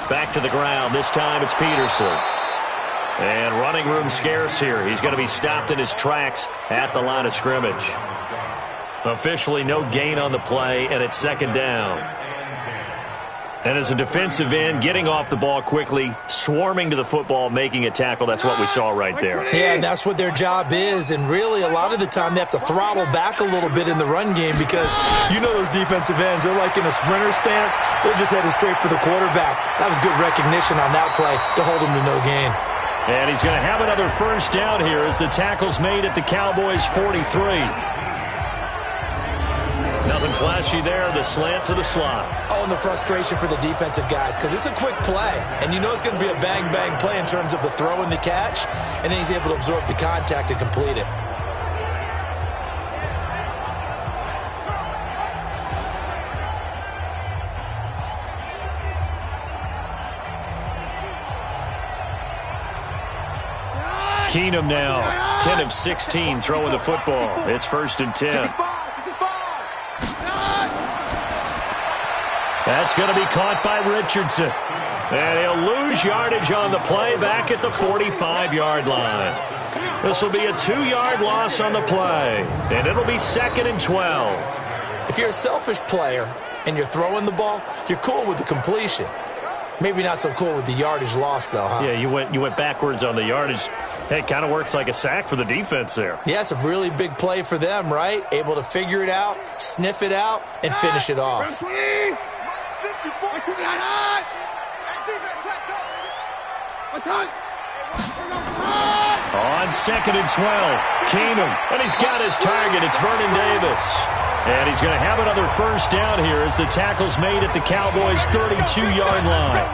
Back to the ground. This time it's Peterson. And running room scarce here. He's going to be stopped in his tracks at the line of scrimmage. Officially no gain on the play, and it's second down. And as a defensive end, getting off the ball quickly, swarming to the football, making a tackle, that's what we saw right there. Yeah, and that's what their job is. And really, a lot of the time, they have to throttle back a little bit in the run game because you know those defensive ends, they're like in a sprinter stance. They're just headed straight for the quarterback. That was good recognition on that play to hold him to no gain. And he's going to have another first down here as the tackle's made at the Cowboys' 43. Nothing flashy there, the slant to the slot. Oh, and the frustration for the defensive guys because it's a quick play. And you know it's going to be a bang-bang play in terms of the throw and the catch. And then he's able to absorb the contact and complete it. Keenum now, 10 of 16 throwing the football. It's 1st and 10. That's going to be caught by Richardson. And he'll lose yardage on the play back at the 45-yard line. This will be a 2-yard loss on the play. And it'll be 2nd and 12. If you're a selfish player and you're throwing the ball, you're cool with the completion. Maybe not so cool with the yardage loss, though, huh? Yeah, you went backwards on the yardage. Hey, it kind of works like a sack for the defense there. Yeah, it's a really big play for them, right? Able to figure it out, sniff it out, and finish it off. On 2nd and 12, Keenum, and he's got his target. It's Vernon Davis. And he's going to have another first down here as the tackle's made at the Cowboys' 32-yard line.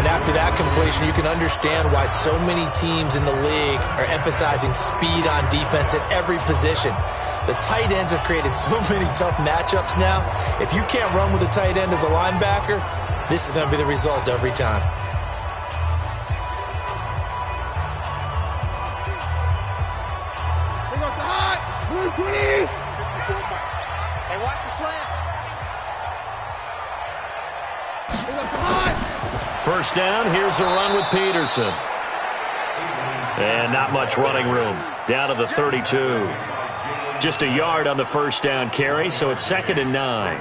And after that completion, you can understand why so many teams in the league are emphasizing speed on defense at every position. The tight ends have created so many tough matchups now. If you can't run with a tight end as a linebacker, this is going to be the result every time. Hey, watch the slant. First down, here's a run with Peterson. And not much running room. Down to the 32. Just a yard on the first down carry, so it's 2nd and 9.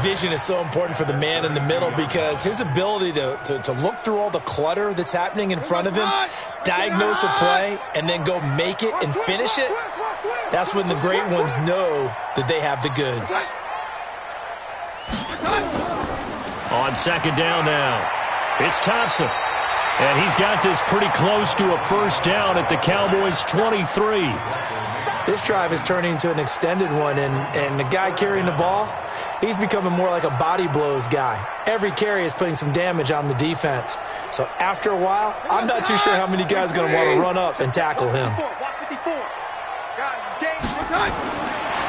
Vision is so important for the man in the middle because his ability to look through all the clutter that's happening in front of him, diagnose a play, and then go make it and finish it, that's when the great ones know that they have the goods. On 2nd down now, it's Thompson. And he's got this pretty close to a first down at the Cowboys' 23. This drive is turning into an extended one, and the guy carrying the ball, he's becoming more like a body blows guy. Every carry is putting some damage on the defense. So after a while, I'm not too sure how many guys are going to want to run up and tackle him.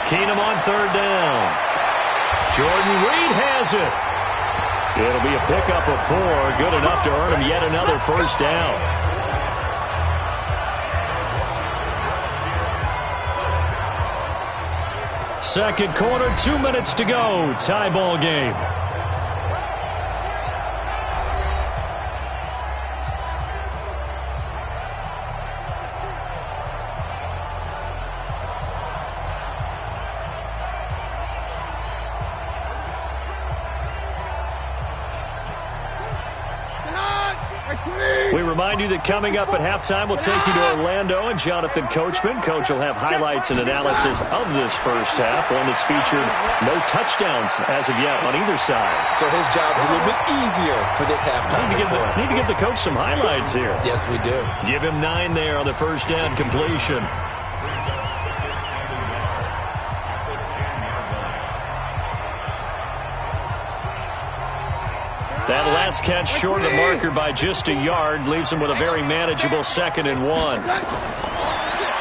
Keenum on 3rd down. Jordan Reed has it. It'll be a pickup of 4, good enough to earn him yet another first down. Second quarter, 2 minutes to go. Tie ball game. We remind you that coming up at halftime, we'll take you to Orlando and Jonathan Coachman. Coach will have highlights and analysis of this first half, one that's featured no touchdowns as of yet on either side. So his job's a little bit easier for this halftime. Need to give the coach some highlights here. Yes, we do. Give him 9 there on the first down completion. That last catch short of the marker by just a yard leaves him with a very manageable 2nd and 1.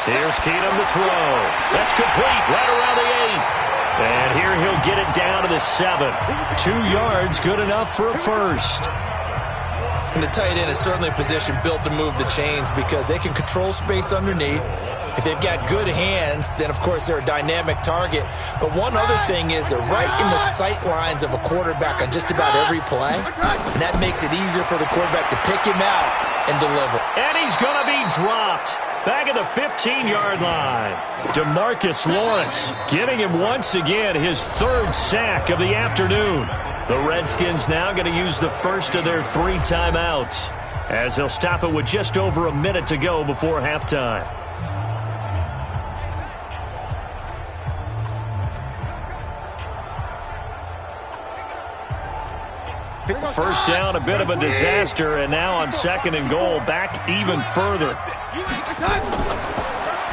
Here's Keenum to throw. That's complete right around the 8. And here he'll get it down to the 7. 2 yards, good enough for a first. And the tight end is certainly a position built to move the chains because they can control space underneath. If they've got good hands, then, of course, they're a dynamic target. But one other thing is they're right in the sight lines of a quarterback on just about every play, and that makes it easier for the quarterback to pick him out and deliver. And he's going to be dropped. Back at the 15-yard line. DeMarcus Lawrence getting him once again his third sack of the afternoon. The Redskins now going to use the first of their 3 timeouts as they'll stop it with just over a minute to go before halftime. First down, a bit of a disaster, and now on 2nd and goal, back even further.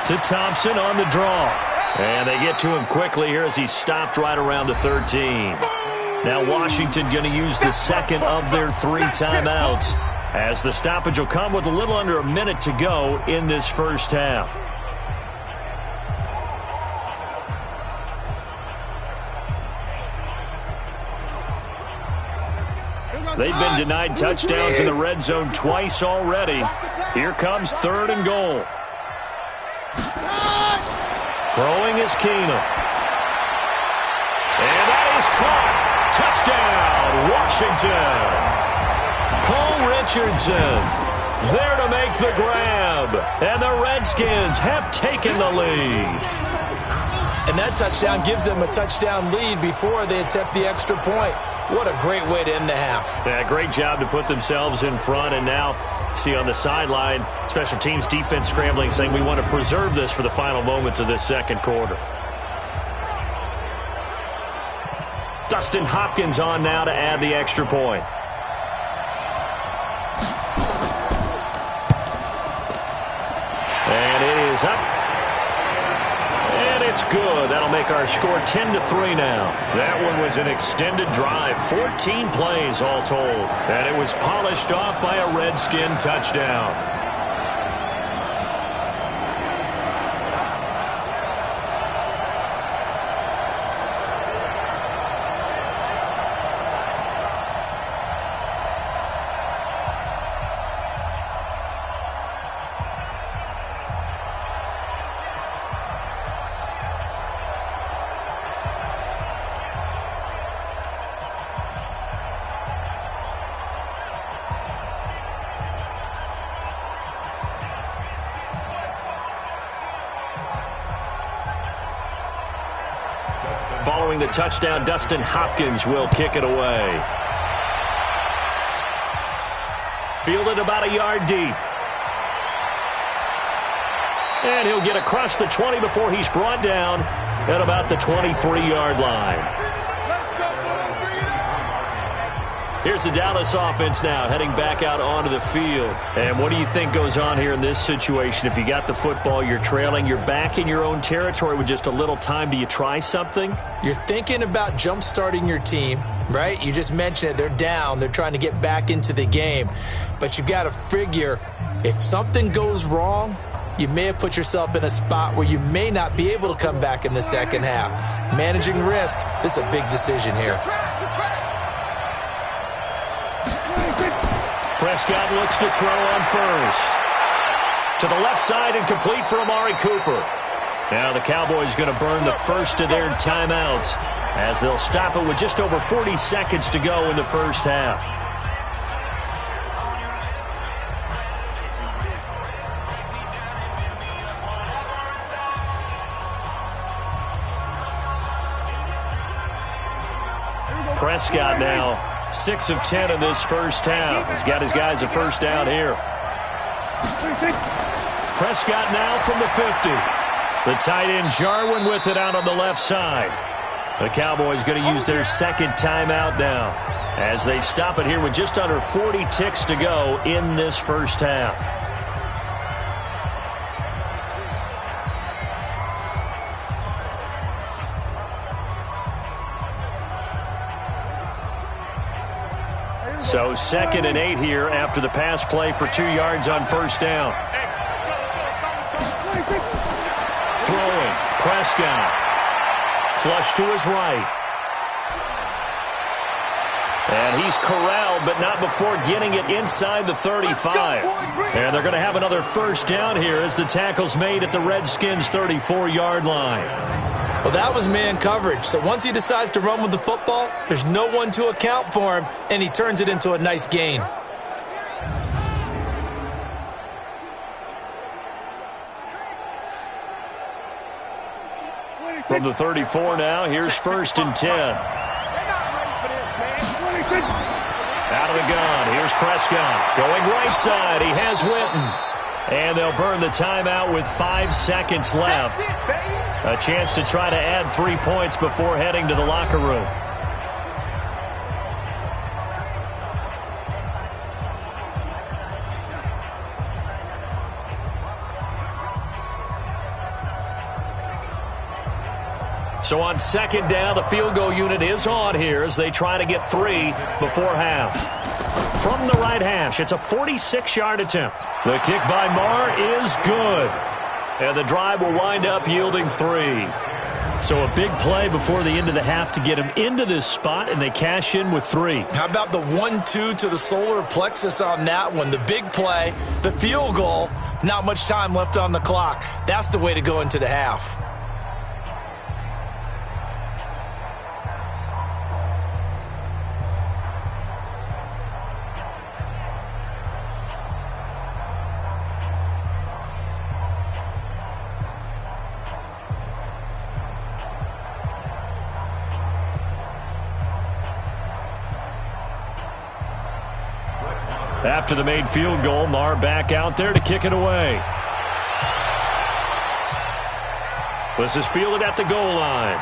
To Thompson on the draw. And they get to him quickly here as he stopped right around the 13. Now Washington going to use the second of their 3 timeouts as the stoppage will come with a little under a minute to go in this first half. They've been denied touchdowns in the red zone twice already. Here comes 3rd and goal. Throwing is Keenum. And that is caught. Touchdown, Washington. Cole Richardson there to make the grab. And the Redskins have taken the lead. And that touchdown gives them a touchdown lead before they attempt the extra point. What a great way to end the half. Yeah, great job to put themselves in front. And now, see on the sideline, special teams defense scrambling, saying we want to preserve this for the final moments of this second quarter. Dustin Hopkins on now to add the extra point. And it is up. And it's good. That'll make our score 10-3 now. That one was an extended drive, 14 plays all told. And it was polished off by a Redskin touchdown. Following the touchdown, Dustin Hopkins will kick it away. Fielded about a yard deep. And he'll get across the 20 before he's brought down at about the 23-yard line. Here's the Dallas offense now heading back out onto the field. And what do you think goes on here in this situation? If you got the football, you're trailing, you're back in your own territory with just a little time. Do you try something? You're thinking about jump-starting your team, right? You just mentioned it. They're down. They're trying to get back into the game. But you got to figure if something goes wrong, you may have put yourself in a spot where you may not be able to come back in the second half. Managing risk, this is a big decision here. Prescott looks to throw on first. To the left side and complete for Amari Cooper. Now the Cowboys going to burn the first of their timeouts as they'll stop it with just over 40 seconds to go in the first half. Prescott now 6 of 10 in this first half. He's got his guys a first down here. Prescott now from the 50. The tight end Jarwin with it out on the left side. The Cowboys going to use their second timeout now as they stop it here with just under 40 ticks to go in this first half. So 2nd and 8 here after the pass play for 2 yards on first down. Throwing, Prescott. Flush to his right. And he's corralled, but not before getting it inside the 35. And they're going to have another first down here as the tackle's made at the Redskins' 34-yard line. Well, that was man coverage. So once he decides to run with the football, there's no one to account for him, and he turns it into a nice gain. From the 34 now, here's 1st and 10. Out of the gun, here's Prescott. Going right side, he has Winton. And they'll burn the timeout with 5 seconds left. A chance to try to add 3 points before heading to the locker room. So on 2nd down, the field goal unit is on here as they try to get 3 before half. From the right hash, it's a 46-yard attempt. The kick by Marr is good. And the drive will wind up yielding 3. So a big play before the end of the half to get him into this spot, and they cash in with 3. How about the 1-2 to the solar plexus on that one? The big play, the field goal, not much time left on the clock. That's the way to go into the half. After the made field goal, Marr back out there to kick it away. This is fielded at the goal line.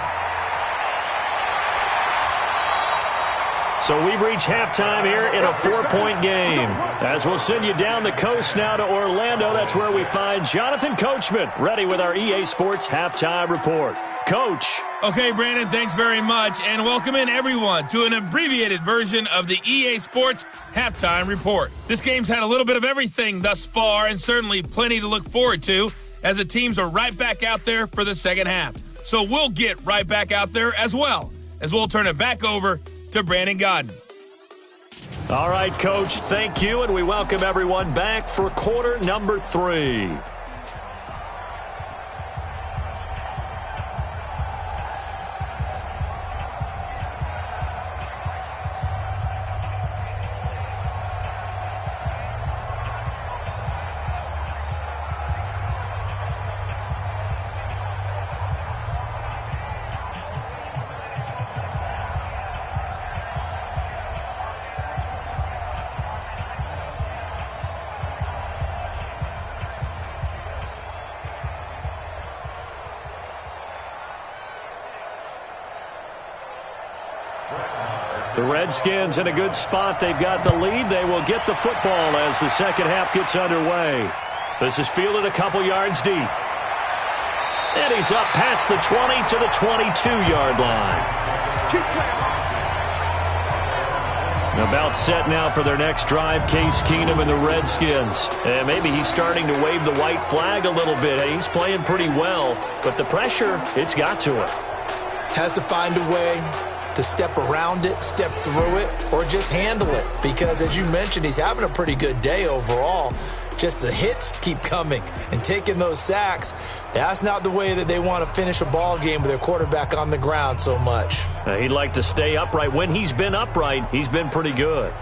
So we've reached halftime here in a 4-point game. As we'll send you down the coast now to Orlando, that's where we find Jonathan Coachman, ready with our EA Sports Halftime Report. Coach. Okay, Brandon, thanks very much, and welcome in everyone to an abbreviated version of the EA Sports Halftime Report. This game's had a little bit of everything thus far, and certainly plenty to look forward to, as the teams are right back out there for the second half. So we'll get right back out there as well, as we'll turn it back over to Brandon Godden. All right, Coach, thank you, and we welcome everyone back for quarter number 3. The Redskins in a good spot. They've got the lead. They will get the football as the second half gets underway. This is fielded a couple yards deep. And he's up past the 20 to the 22-yard line. About set now for their next drive, Case Keenum and the Redskins. And maybe he's starting to wave the white flag a little bit. He's playing pretty well, but the pressure, it's got to him. Has to find a way to step around it, step through it, or just handle it. Because, as you mentioned, he's having a pretty good day overall. Just the hits keep coming and taking those sacks. That's not the way that they want to finish a ball game with their quarterback on the ground so much. He'd like to stay upright. When he's been upright, he's been pretty good.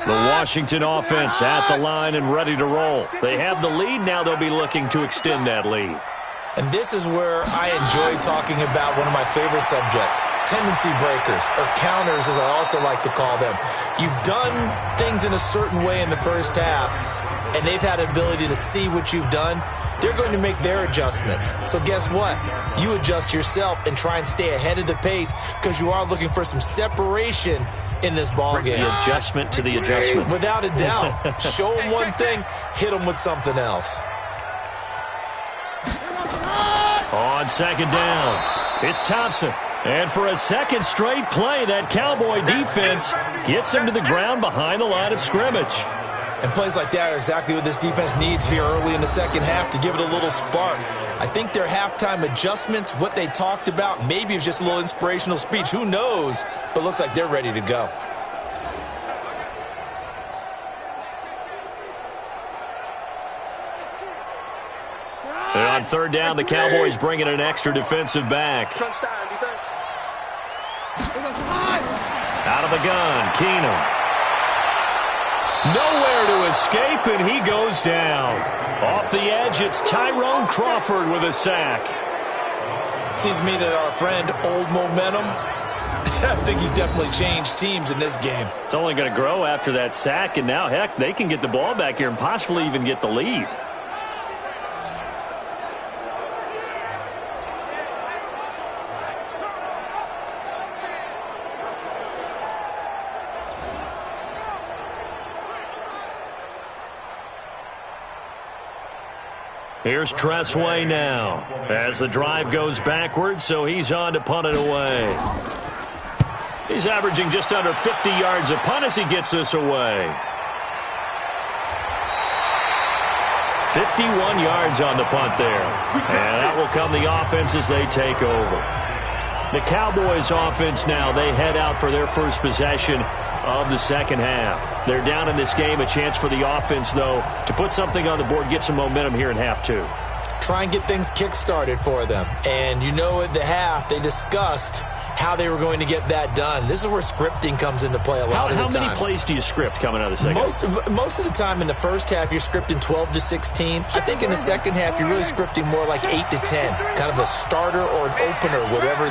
The Washington offense at the line and ready to roll. They have the lead. Now they'll be looking to extend that lead. And this is where I enjoy talking about one of my favorite subjects, tendency breakers, or counters as I also like to call them. You've done things in a certain way in the first half, and they've had an ability to see what you've done. They're going to make their adjustments. So guess what? You adjust yourself and try and stay ahead of the pace because you are looking for some separation in this ball game. The adjustment to the adjustment. Without a doubt. Show them one thing, hit them with something else. On second down, it's Thompson. And for a second straight play, that Cowboy defense gets him to the ground behind the line of scrimmage. And plays like that are exactly what this defense needs here early in the second half to give it a little spark. I think their halftime adjustments, what they talked about, maybe it was just a little inspirational speech. Who knows? But looks like they're ready to go. And on third down, the Cowboys bringing an extra defensive back. Out of the gun, Keenum. Nowhere to escape, and he goes down. Off the edge, it's Tyrone Crawford with a sack. Seems to me that our friend, Old Momentum, I think he's definitely changed teams in this game. It's only going to grow after that sack, and now, heck, they can get the ball back here and possibly even get the lead. Here's Tressway now as the drive goes backwards, so he's on to punt it away. He's averaging just under 50 yards a punt as he gets this away. 51 yards on the punt there. And out will come the offense as they take over. The Cowboys offense now, they head out for their first possession of the second half. They're down in this game. A chance for the offense, though, to put something on the board, get some momentum here in half two. Try and get things kick-started for them. And you know at the half, they discussed how they were going to get that done. This is where scripting comes into play a lot of the time. How many plays do you script coming out of the second half? Most of the time in the first half, you're scripting 12 to 16. I think in the second half, you're really scripting more like 8 to 10. Kind of a starter or an opener, whatever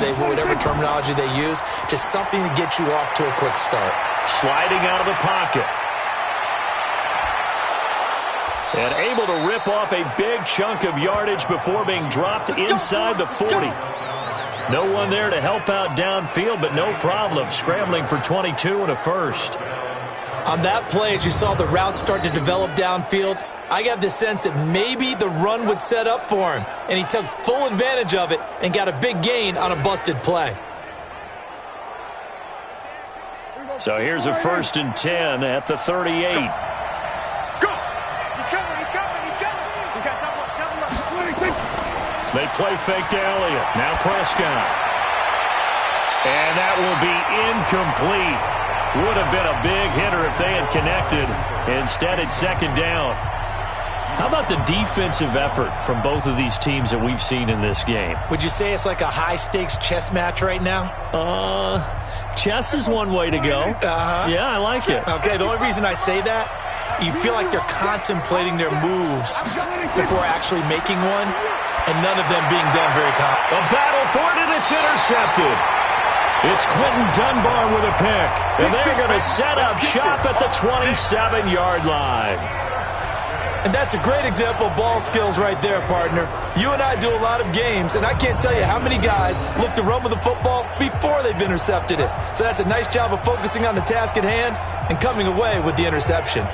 terminology they use. Just something to get you off to a quick start. Sliding out of the pocket. And able to rip off a big chunk of yardage before being dropped inside the 40. No one there to help out downfield, but no problem. Scrambling for 22 and a first. On that play, as you saw the route start to develop downfield, I got the sense that maybe the run would set up for him. And he took full advantage of it and got a big gain on a busted play. So here's a 1st and 10 at the 38. They play fake to Elliott. Now Prescott. And that will be incomplete. Would have been a big hitter if they had connected. Instead, it's second down. How about the defensive effort from both of these teams that we've seen in this game? Would you say it's like a high-stakes chess match right now? Chess is one way to go. Yeah, I like it. Okay, the only reason I say that, you feel like they're contemplating their moves before actually making one. And none of them being done very confidently. A battle for it, and it's intercepted. It's Quentin Dunbar with a pick. And they're going to set up shop at the 27-yard line. And that's a great example of ball skills right there, partner. You and I do a lot of games, and I can't tell you how many guys look to run with the football before they've intercepted it. So that's a nice job of focusing on the task at hand and coming away with the interception.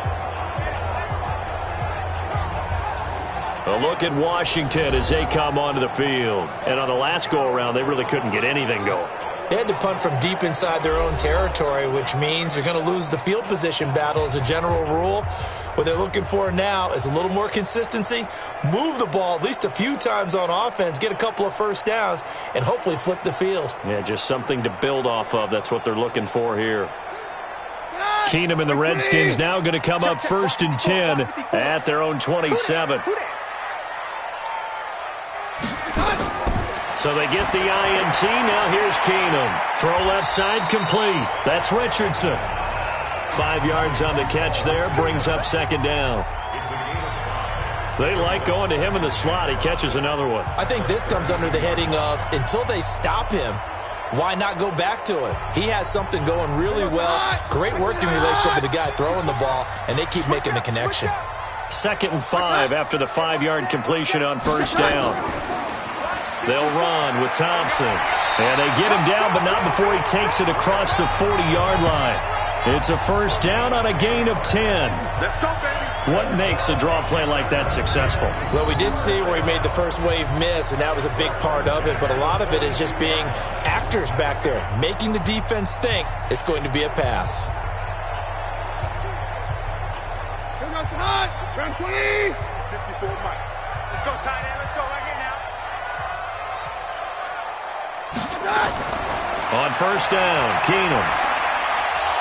A look at Washington as they come onto the field. And on the last go-around, they really couldn't get anything going. They had to punt from deep inside their own territory, which means they're going to lose the field position battle as a general rule. What they're looking for now is a little more consistency, move the ball at least a few times on offense, get a couple of first downs, and hopefully flip the field. Yeah, just something to build off of. That's what they're looking for here. Keenum and the Redskins now going to come up 1st and 10 at their own 27. So they get the INT. Now here's Keenum. Throw left side complete. That's Richardson. 5 yards on the catch there. Brings up second down. They like going to him in the slot. He catches another one. I think this comes under the heading of until they stop him, why not go back to it? He has something going really well. Great working relationship with the guy throwing the ball, and they keep making the connection. 2nd and 5 after the 5-yard completion on first down. They'll run with Thompson. And they get him down, but not before he takes it across the 40-yard line. It's a first down on a gain of 10. Let's go, baby. What makes a draw play like that successful? Well, we did see where he made the first wave miss, and that was a big part of it. But a lot of it is just being actors back there, making the defense think it's going to be a pass. Round 20. 54, Mike. Let's go, tight end. Let's go right here now. On first down, Keenum.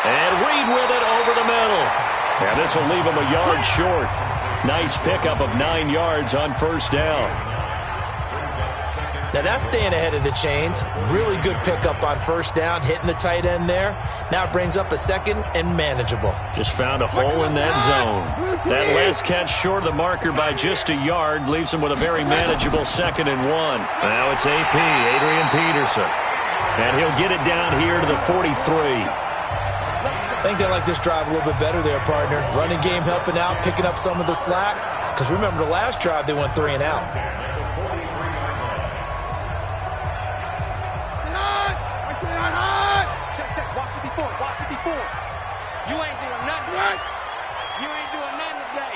And Reed with it over the middle. And this will leave him a yard short. Nice pickup of 9 yards on first down. Now that's staying ahead of the chains. Really good pickup on first down, hitting the tight end there. Now it brings up a second and manageable. Just found a hole in that zone. That last catch short of the marker by just a yard leaves him with a very manageable 2nd and 1. Now it's AP, Adrian Peterson. And he'll get it down here to the 43. I think they like this drive a little bit better there, partner. Running game helping out, picking up some of the slack. Because remember the last drive they went 3 and out. Check. Watch 54. Watch 54. You ain't doing nothing. Right. You ain't doing nothing today.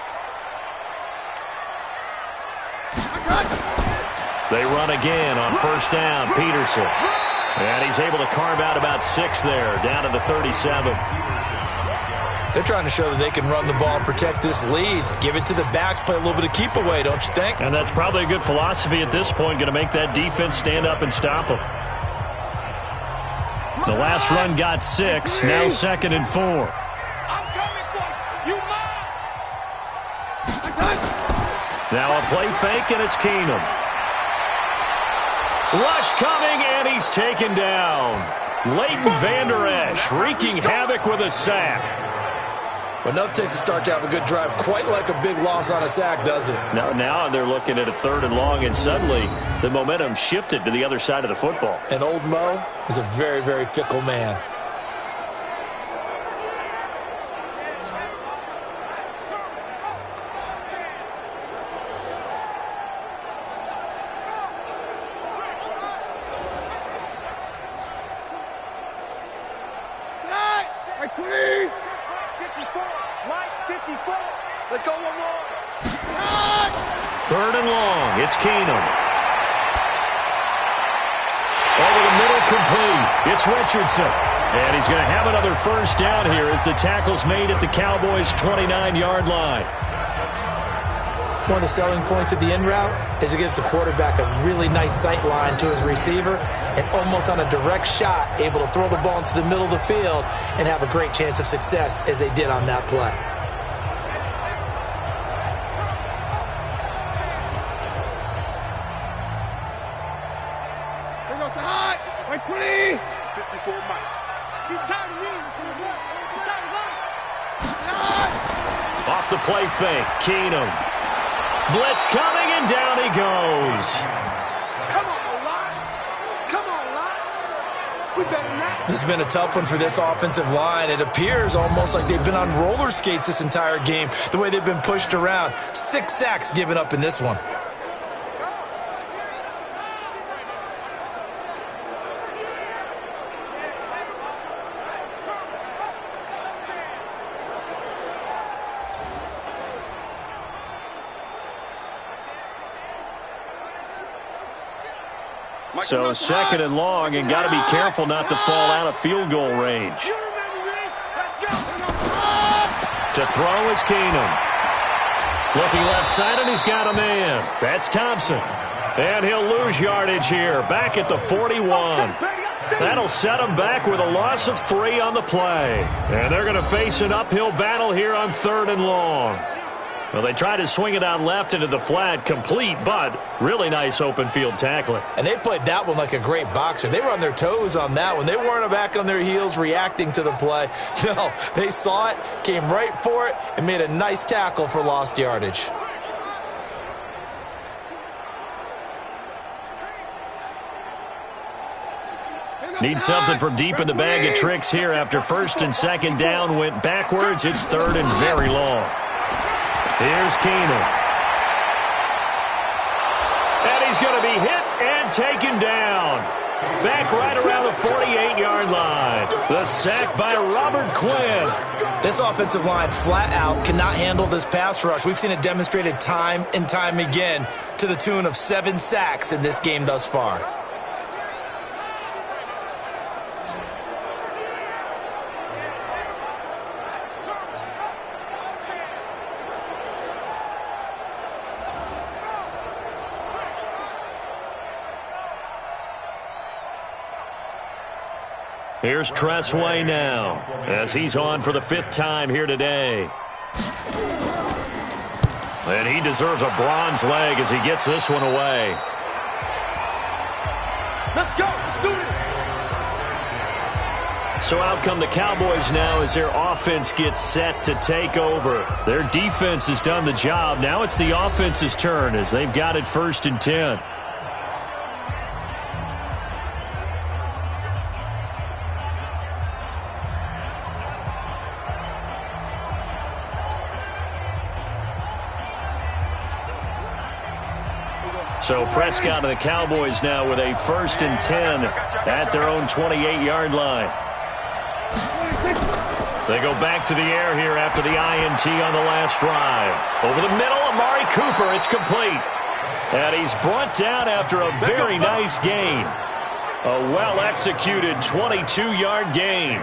They run again on first down, Peterson. And he's able to carve out about 6 there, down to the 37. They're trying to show that they can run the ball and protect this lead. Give it to the backs, play a little bit of keep away, don't you think? And that's probably a good philosophy at this point, going to make that defense stand up and stop them. The last run got 6, now 2nd and 4. I'm coming for you. You mine. Now a play fake, and it's Keenum. Rush coming, and he's taken down. Leighton Vander Esch wreaking havoc with a sack. But nothing takes a start to have a good drive quite like a big loss on a sack, does it? Now they're looking at a 3rd and long, and suddenly the momentum shifted to the other side of the football. And old Mo is a very, very fickle man. Let's go one more. 3rd and long. It's Keenum. Over the middle, complete. It's Richardson. And he's going to have another first down here as the tackle's made at the Cowboys' 29-yard line. One of the selling points of the in route is it gives the quarterback a really nice sight line to his receiver and almost on a direct shot able to throw the ball into the middle of the field and have a great chance of success as they did on that play. Here goes the hot. Like 20. 54 Mike. He's tired of me. He's tired of us. Off the play fake, Keenum. Blitz coming, and down he goes. Come on, Lot. Come on, Lot. We better not. This has been a tough one for this offensive line. It appears almost like they've been on roller skates this entire game, the way they've been pushed around. 6 sacks given up in this one. So 2nd and long, and got to be careful not to fall out of field goal range. You remember me? Let's go. To throw is Keenum. Looking left side, and he's got a man. That's Thompson. And he'll lose yardage here, back at the 41. That'll set him back with a loss of 3 on the play. And they're going to face an uphill battle here on 3rd and long. Well, they tried to swing it out left into the flat, complete, but really nice open field tackling. And they played that one like a great boxer. They were on their toes on that one. They weren't back on their heels reacting to the play. No, they saw it, came right for it, and made a nice tackle for lost yardage. Need something from deep in the bag of tricks here after 1st and 2nd down went backwards. It's 3rd and very long. Here's Keenum. And he's going to be hit and taken down. Back right around the 48-yard line. The sack by Robert Quinn. This offensive line flat out cannot handle this pass rush. We've seen it demonstrated time and time again to the tune of 7 sacks in this game thus far. Here's Tressway now, as he's on for the 5th time here today. And he deserves a bronze leg as he gets this one away. Let's go. Let's do it. So out come the Cowboys now as their offense gets set to take over. Their defense has done the job. Now it's the offense's turn as they've got it 1st and 10. So Prescott and the Cowboys now with a 1st and 10 at their own 28-yard line. They go back to the air here after the INT on the last drive. Over the middle, Amari Cooper. It's complete. And he's brought down after a very nice gain. A well-executed 22-yard gain.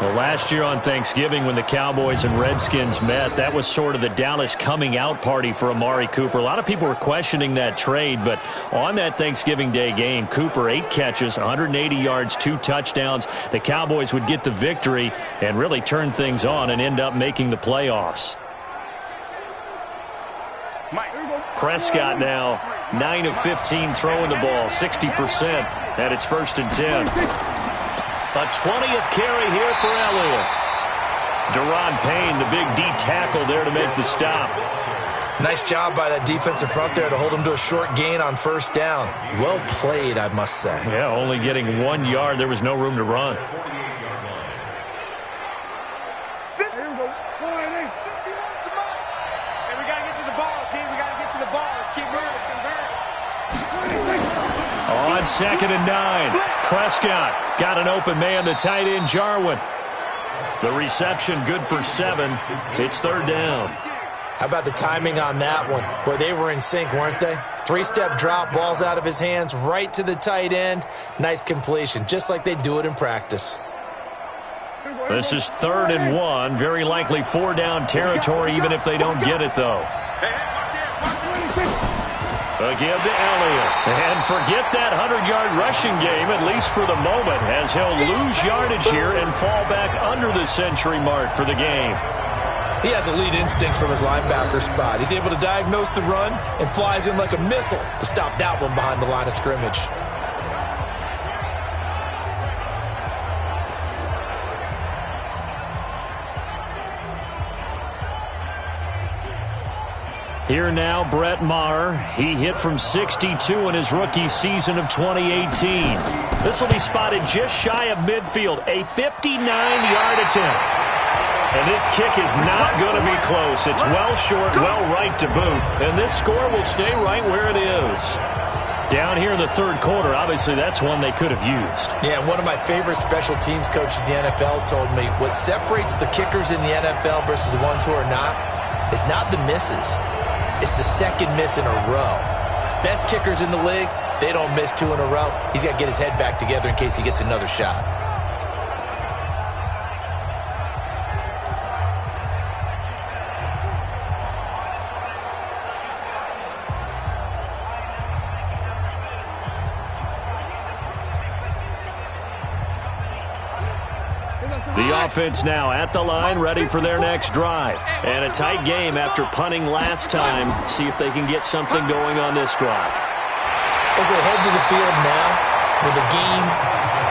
Well, last year on Thanksgiving when the Cowboys and Redskins met, that was sort of the Dallas coming out party for Amari Cooper. A lot of people were questioning that trade, but on that Thanksgiving Day game, Cooper 8 catches, 180 yards, 2 touchdowns. The Cowboys would get the victory and really turn things on and end up making the playoffs. Prescott now 9 of 15 throwing the ball, 60%, and it's 1st and 10. A 20th carry here for Elliott. Deron Payne, the big D tackle there to make the stop. Nice job by that defensive front there to hold him to a short gain on 1st down. Well played, I must say. Yeah, only getting 1 yard. There was no room to run. On 2nd and 9, Prescott got an open man, the tight end Jarwin. The reception good for 7. It's 3rd down. How about the timing on that one? Boy, they were in sync, weren't they? 3-step drop, balls out of his hands, right to the tight end. Nice completion, just like they do it in practice. This is 3rd and 1. Very likely 4-down territory, even if they don't get it, though. Again to Elliott. And forget that 100-yard rushing game, at least for the moment, as he'll lose yardage here and fall back under the century mark for the game. He has elite instincts from his linebacker spot. He's able to diagnose the run and flies in like a missile to stop that one behind the line of scrimmage. Here now, Brett Maher. He hit from 62 in his rookie season of 2018. This will be spotted just shy of midfield, a 59-yard attempt. And this kick is not going to be close. It's well short, well right to boot. And this score will stay right where it is. Down here in the 3rd quarter, obviously that's one they could have used. Yeah, one of my favorite special teams coaches in the NFL told me what separates the kickers in the NFL versus the ones who are not is not the misses. It's the 2nd miss in a row. Best kickers in the league, they don't miss 2 in a row. He's got to get his head back together in case he gets another shot. The offense now at the line, ready for their next drive. And a tight game after punting last time. See if they can get something going on this drive. As they head to the field now, with the game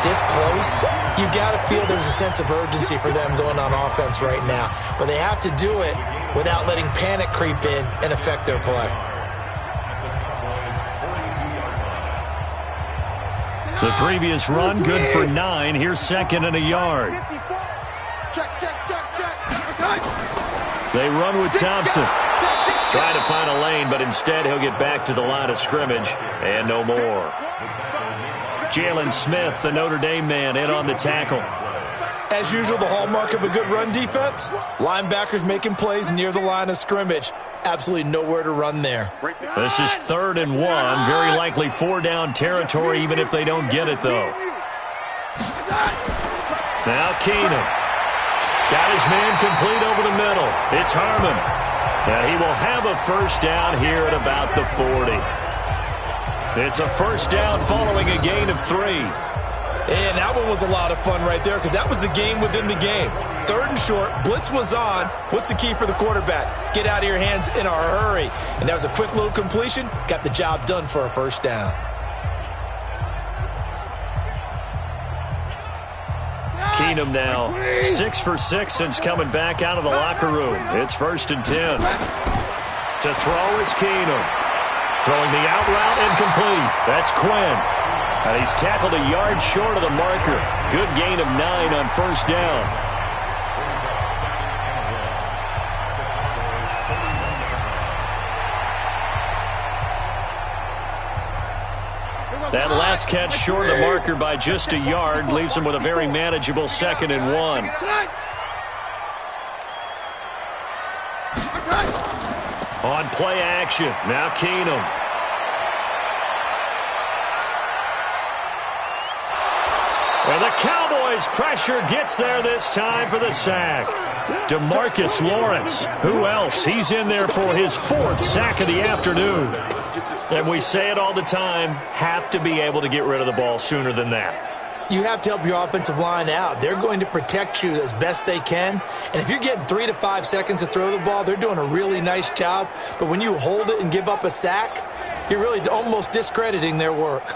this close, you've got to feel there's a sense of urgency for them going on offense right now. But they have to do it without letting panic creep in and affect their play. The previous run, good for 9. Here's 2nd and a yard. They run with Thompson. Trying to find a lane, but instead he'll get back to the line of scrimmage and no more. Jaylon Smith, the Notre Dame man, in on the tackle. As usual, the hallmark of a good run defense, linebackers making plays near the line of scrimmage. Absolutely nowhere to run there. This is 3rd and 1. Very likely 4-down territory, even if they don't get it, though. Now Keenum. Got his man complete over the middle. It's Harmon. And he will have a 1st down here at about the 40. It's a 1st down following a gain of 3. And that one was a lot of fun right there because that was the game within the game. 3rd and short, blitz was on. What's the key for the quarterback? Get out of your hands in a hurry. And that was a quick little completion. Got the job done for a first down. Keenum now 6 for 6 since coming back out of the locker room. It's 1st and 10. To throw is Keenum. Throwing the out route incomplete. That's Quinn. And he's tackled a yard short of the marker. Good gain of 9 on 1st down. That last catch short of the marker by just a yard leaves him with a very manageable 2nd and 1. On play action, now Keenum. And the Cowboys' pressure gets there this time for the sack. DeMarcus Lawrence, who else? He's in there for his 4th sack of the afternoon. And we say it all the time, have to be able to get rid of the ball sooner than that. You have to help your offensive line out. They're going to protect you as best they can. And if you're getting 3 to 5 seconds to throw the ball, they're doing a really nice job. But when you hold it and give up a sack, you're really almost discrediting their work.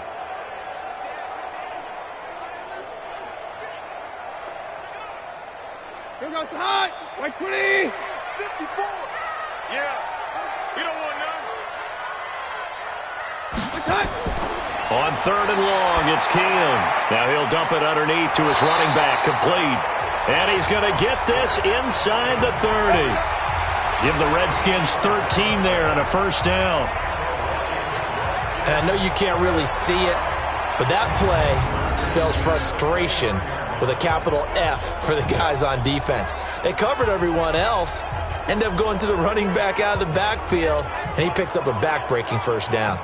Here goes the hot. White 20. 54. Yeah. You don't want none. On 3rd and long, it's Keenum. Now he'll dump it underneath to his running back, complete. And he's going to get this inside the 30. Give the Redskins 13 there and a 1st down. And I know you can't really see it, but that play spells frustration with a capital F for the guys on defense. They covered everyone else, end up going to the running back out of the backfield, and he picks up a back-breaking 1st down.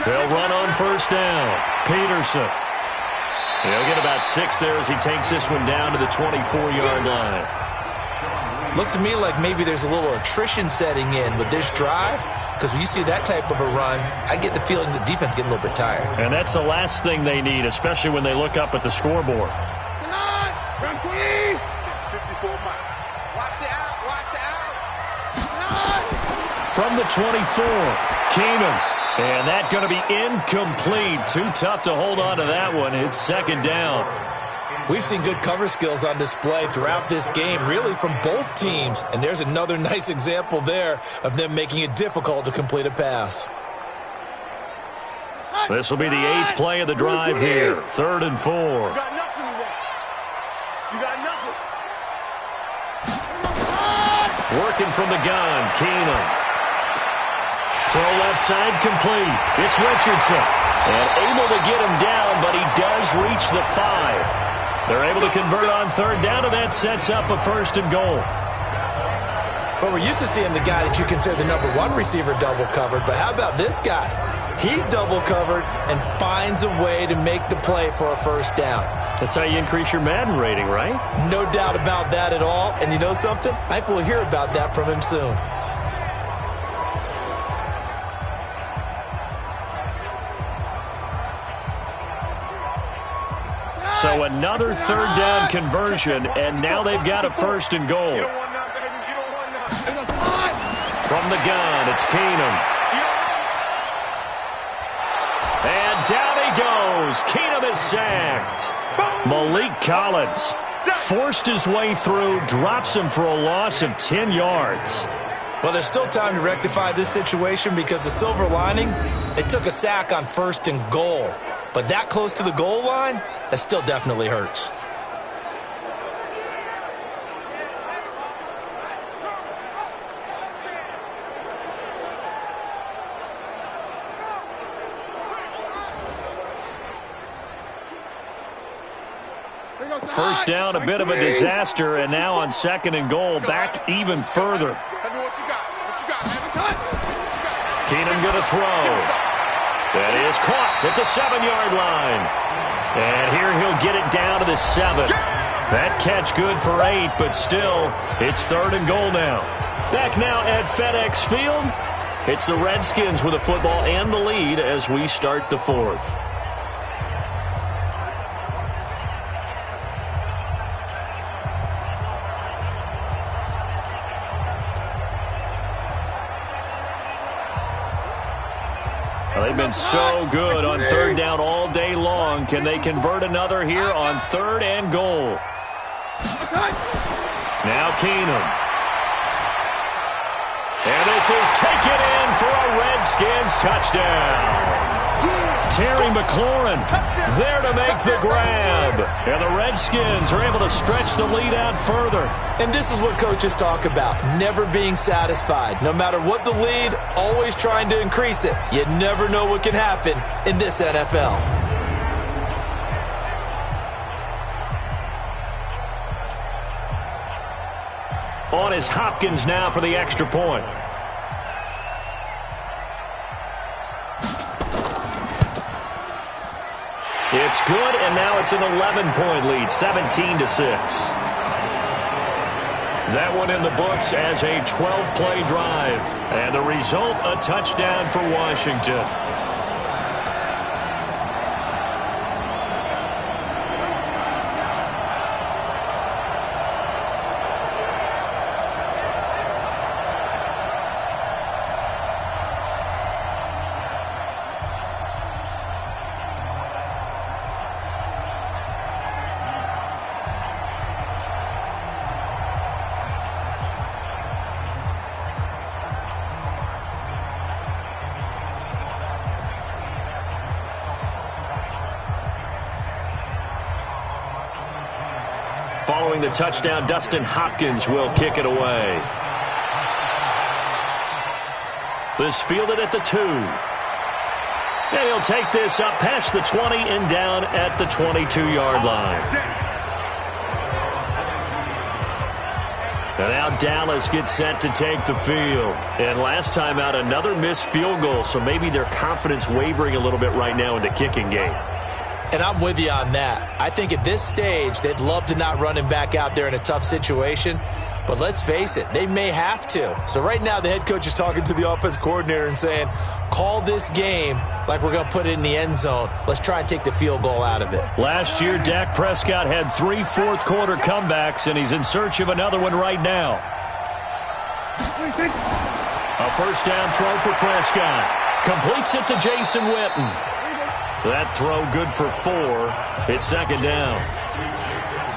They'll run on 1st down. Peterson. He'll get about 6 there as he takes this one down to the 24-yard line. Looks to me like maybe there's a little attrition setting in with this drive, because when you see that type of a run, I get the feeling the defense getting a little bit tired. And that's the last thing they need, especially when they look up at the scoreboard. From 20. 54. Watch the out. Watch the out. From the 24th, Keenum. And that's going to be incomplete. Too tough to hold on to that one. It's 2nd down. We've seen good cover skills on display throughout this game, really from both teams. And there's another nice example there of them making it difficult to complete a pass. This will be the 8th play of the drive here. 3rd and 4. You got nothing today. You got nothing. Working from the gun, Keenum. Throw left side complete. It's Richardson. And able to get him down, but he does reach the 5. They're able to convert on 3rd down, and that sets up a 1st and goal. But we're used to seeing the guy that you consider the number 1 receiver double covered. But how about this guy? He's double covered and finds a way to make the play for a 1st down. That's how you increase your Madden rating, right? No doubt about that at all. And you know something? I think we'll hear about that from him soon. So another 3rd down conversion, and now they've got a 1st and goal. From the gun, it's Keenum. And down he goes. Keenum is sacked. Malik Collins forced his way through, drops him for a loss of 10 yards. Well, there's still time to rectify this situation because the silver lining, they took a sack on 1st and goal. But that close to the goal line, that still definitely hurts. First down, a bit of a disaster, and now on 2nd and goal, back even further. Keenum going to throw. That is caught at the 7-yard line. And here he'll get it down to the 7. That catch good for 8, but still, it's 3rd and goal now. Back now at FedEx Field, it's the Redskins with the football and the lead as we start the 4th. Well, they've been so good on 3rd down all day long. Can they convert another here on 3rd and goal? Now Keenum. And this is taken in for a Redskins touchdown. Terry McLaurin there to make the grab. And the Redskins are able to stretch the lead out further. And this is what coaches talk about, never being satisfied. No matter what the lead, always trying to increase it. You never know what can happen in this NFL. On is Hopkins now for the extra point. It's good, and now it's an 11-point lead, 17-6. That one in the books as a 12-play drive. And the result, a touchdown for Washington. Following the touchdown, Dustin Hopkins will kick it away. This fielded at the 2. And he'll take this up past the 20 and down at the 22-yard line. And now Dallas gets set to take the field. And last time out, another missed field goal, so maybe their confidence wavering a little bit right now in the kicking game. And I'm with you on that. I think at this stage, they'd love to not run him back out there in a tough situation. But let's face it, they may have to. So right now, the head coach is talking to the offense coordinator and saying, call this game like we're going to put it in the end zone. Let's try and take the field goal out of it. Last year, Dak Prescott had 3 fourth-quarter comebacks, and he's in search of another one right now. A first down throw for Prescott. Completes it to Jason Witten. That throw good for 4. It's second down.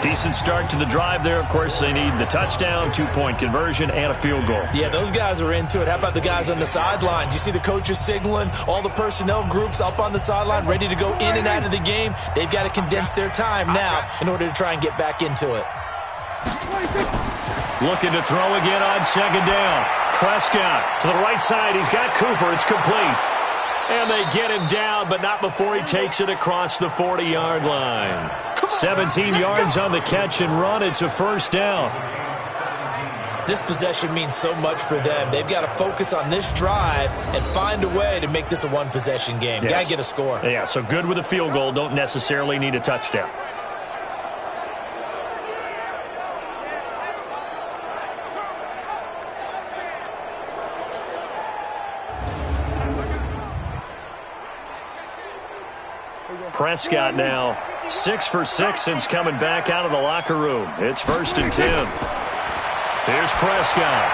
Decent start to the drive there. Of course, they need the touchdown, 2-point conversion, and a field goal. Yeah, those guys are into it. How about the guys on the sideline? Do you see the coaches signaling all the personnel groups up on the sideline ready to go in and out of the game? They've got to condense their time now in order to try and get back into it. Looking to throw again on second down. Prescott to the right side. He's got Cooper. It's complete. And they get him down, but not before he takes it across the 40-yard line. 17 yards on the catch and run. It's a first down. This possession means so much for them. They've got to focus on this drive and find a way to make this a one-possession game. Yes. Got to get a score. Yeah, so good with a field goal. Don't necessarily need a touchdown. Prescott now 6 for 6 since coming back out of the locker room. It's 1st and 10. Here's Prescott.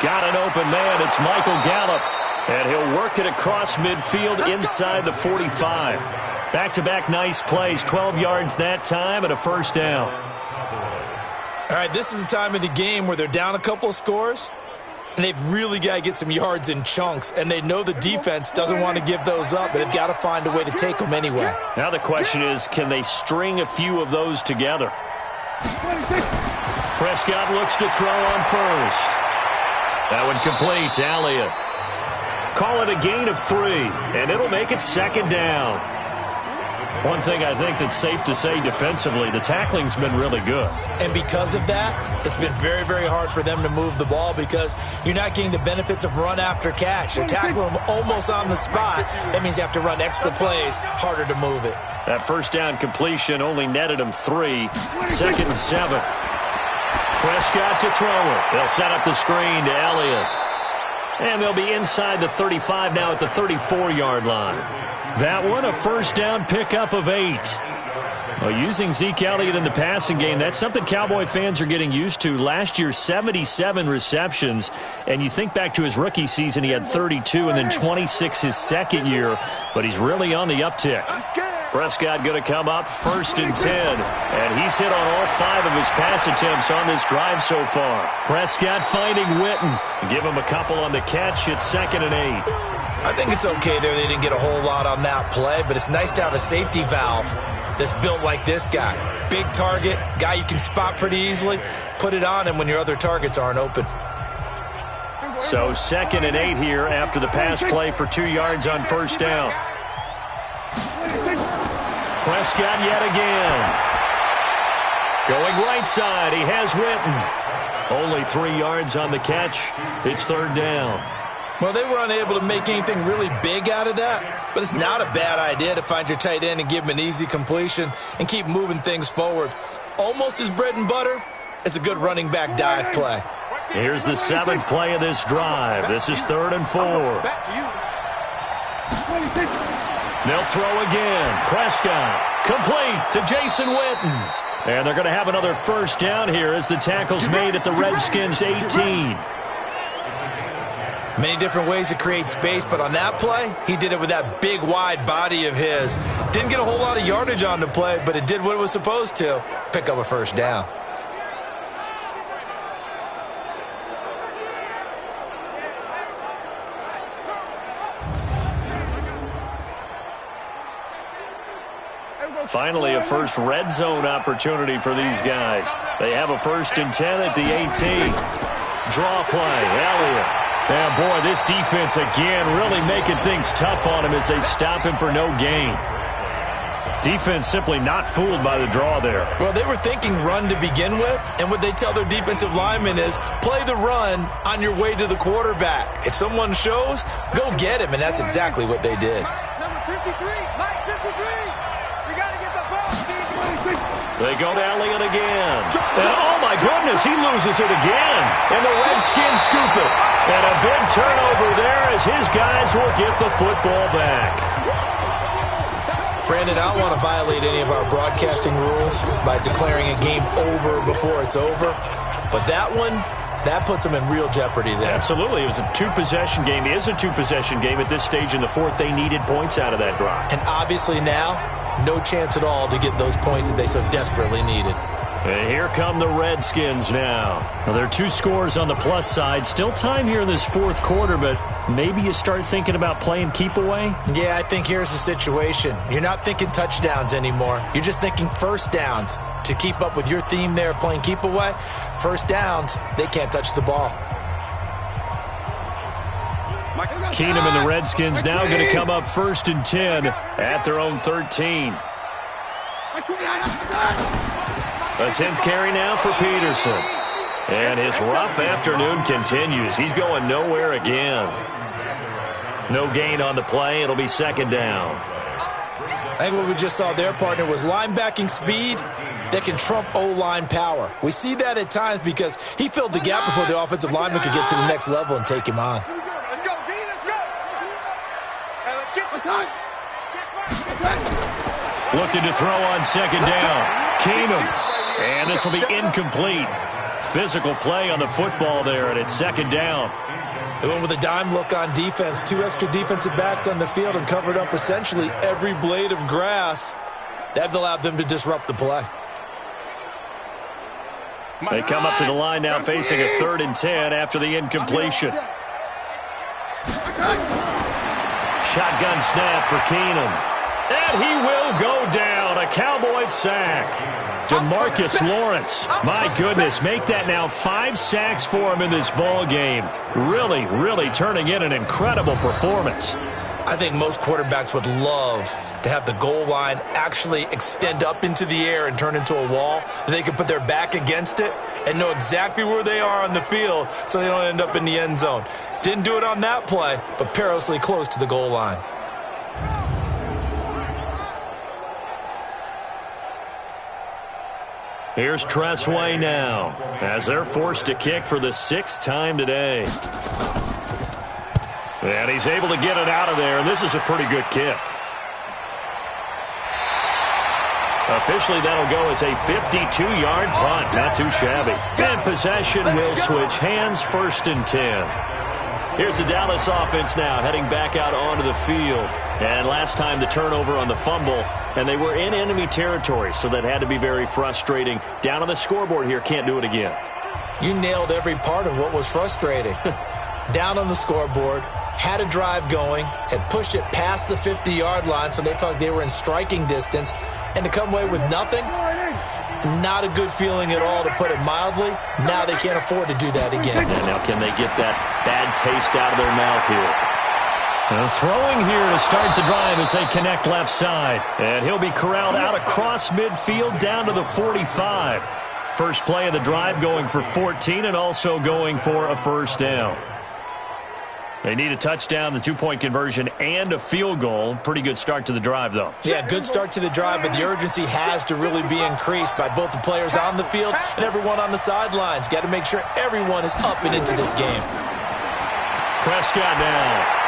Got an open man. It's Michael Gallup. And he'll work it across midfield inside the 45. Back-to-back nice plays. 12 yards that time and a first down. All right, this is the time of the game where they're down a couple of scores. And they've really got to get some yards in chunks. And they know the defense doesn't want to give those up, but they've got to find a way to take them anyway. Now the question is, can they string a few of those together? Prescott looks to throw on first. That one complete to Elliott. Call it a gain of 3, and it'll make it second down. One thing I think that's safe to say defensively, the tackling's been really good. And because of that, it's been very, very hard for them to move the ball because you're not getting the benefits of run after catch. They're tackling them almost on the spot. That means you have to run extra plays, harder to move it. That first down completion only netted him 3. 2nd and 7. Prescott to throw it. They'll set up the screen to Elliott. And they'll be inside the 35 now at the 34-yard line. That one, a first down pickup of 8. Well, using Zeke Elliott in the passing game, that's something Cowboy fans are getting used to. Last year, 77 receptions. And you think back to his rookie season, he had 32 and then 26 his second year. But he's really on the uptick. Prescott going to come up 1st and 10. And he's hit on all 5 of his pass attempts on this drive so far. Prescott finding Witten. Give him a couple on the catch. It's 2nd and 8. I think it's okay there. They didn't get a whole lot on that play, but it's nice to have a safety valve that's built like this guy. Big target, guy you can spot pretty easily. Put it on him when your other targets aren't open. So 2nd and 8 here after the pass play for 2 yards on first down. Prescott yet again. Going right side, he has Witten. Only 3 yards on the catch. It's 3rd down. Well, they were unable to make anything really big out of that, but it's not a bad idea to find your tight end and give him an easy completion and keep moving things forward. Almost his bread and butter. It's a good running back dive play. Here's the 7th play of this drive. This is 3rd and 4. They'll throw again. Prescott complete to Jason Witten. And they're going to have another first down here as the tackle's made at the Redskins 18. Many different ways to create space, but on that play, he did it with that big, wide body of his. Didn't get a whole lot of yardage on the play, but it did what it was supposed to. Pick up a first down. Finally, a first red zone opportunity for these guys. They have a 1st and 10 at the 18. Draw play, Elliott. And boy, this defense again really making things tough on him as they stop him for no gain. Defense simply not fooled by the draw there. Well, they were thinking run to begin with, and what they tell their defensive linemen is play the run on your way to the quarterback. If someone shows, go get him, and that's exactly what they did. Number 53, Mike 53. We got to get the ball, Steve. They go to Elliott again. And oh my goodness, he loses it again. And the Redskins scoop it. And a big turnover there as his guys will get the football back. Brandon, I don't want to violate any of our broadcasting rules by declaring a game over before it's over. But that one, that puts them in real jeopardy there. Absolutely. It was a 2-possession game. It is a 2-possession game at this stage in the 4th. They needed points out of that drive. And obviously now, no chance at all to get those points that they so desperately needed. And here come the Redskins now. Well, there are 2 scores on the plus side. Still time here in this 4th quarter, but maybe you start thinking about playing keep away? Yeah, I think here's the situation. You're not thinking touchdowns anymore. You're just thinking first downs. To keep up with your theme there, playing keep away, first downs, they can't touch the ball. Keenum and the Redskins now going to come up 1st and 10 at their own 13. A 10th carry now for Peterson. And his rough afternoon continues. He's going nowhere again. No gain on the play. It'll be 2nd down. I think what we just saw there, partner, was linebacking speed that can trump O-line power. We see that at times because he filled the gap before the offensive lineman could get to the next level and take him on. Let's go, D, let's go. Hey, let's get the time. Looking to throw on 2nd down. Keenum. And this will be incomplete. Physical play on the football there, and it's 2nd down. They went with a dime look on defense. 2 extra defensive backs on the field and covered up essentially every blade of grass. That allowed them to disrupt the play. They come up to the line now facing a 3rd and 10 after the incompletion. Shotgun snap for Keenum. And he will go down. A Cowboys sack. DeMarcus Lawrence, my goodness, make that now 5 sacks for him in this ball game. Really, really turning in an incredible performance. I think most quarterbacks would love to have the goal line actually extend up into the air and turn into a wall. They can put their back against it and know exactly where they are on the field so they don't end up in the end zone. Didn't do it on that play, but perilously close to the goal line. Here's Tressway now as they're forced to kick for the 6th time today. And he's able to get it out of there, and this is a pretty good kick. Officially, that'll go as a 52-yard punt. Not too shabby. And possession will switch hands, 1st and 10. Here's the Dallas offense now heading back out onto the field. And last time the turnover on the fumble, and they were in enemy territory, so that had to be very frustrating. Down on the scoreboard here, can't do it again. You nailed every part of what was frustrating. Down on the scoreboard, had a drive going, had pushed it past the 50-yard line, so they felt like they were in striking distance, and to come away with nothing, not a good feeling at all, to put it mildly. Now they can't afford to do that again. And now can they get that bad taste out of their mouth here? Throwing here to start the drive as they connect left side. And he'll be corralled out across midfield down to the 45. First play of the drive going for 14 and also going for a 1st down. They need a touchdown, the 2-point conversion, and a field goal. Pretty good start to the drive, though. Yeah, good start to the drive, but the urgency has to really be increased by both the players on the field and everyone on the sidelines. Got to make sure everyone is up and into this game. Prescott now.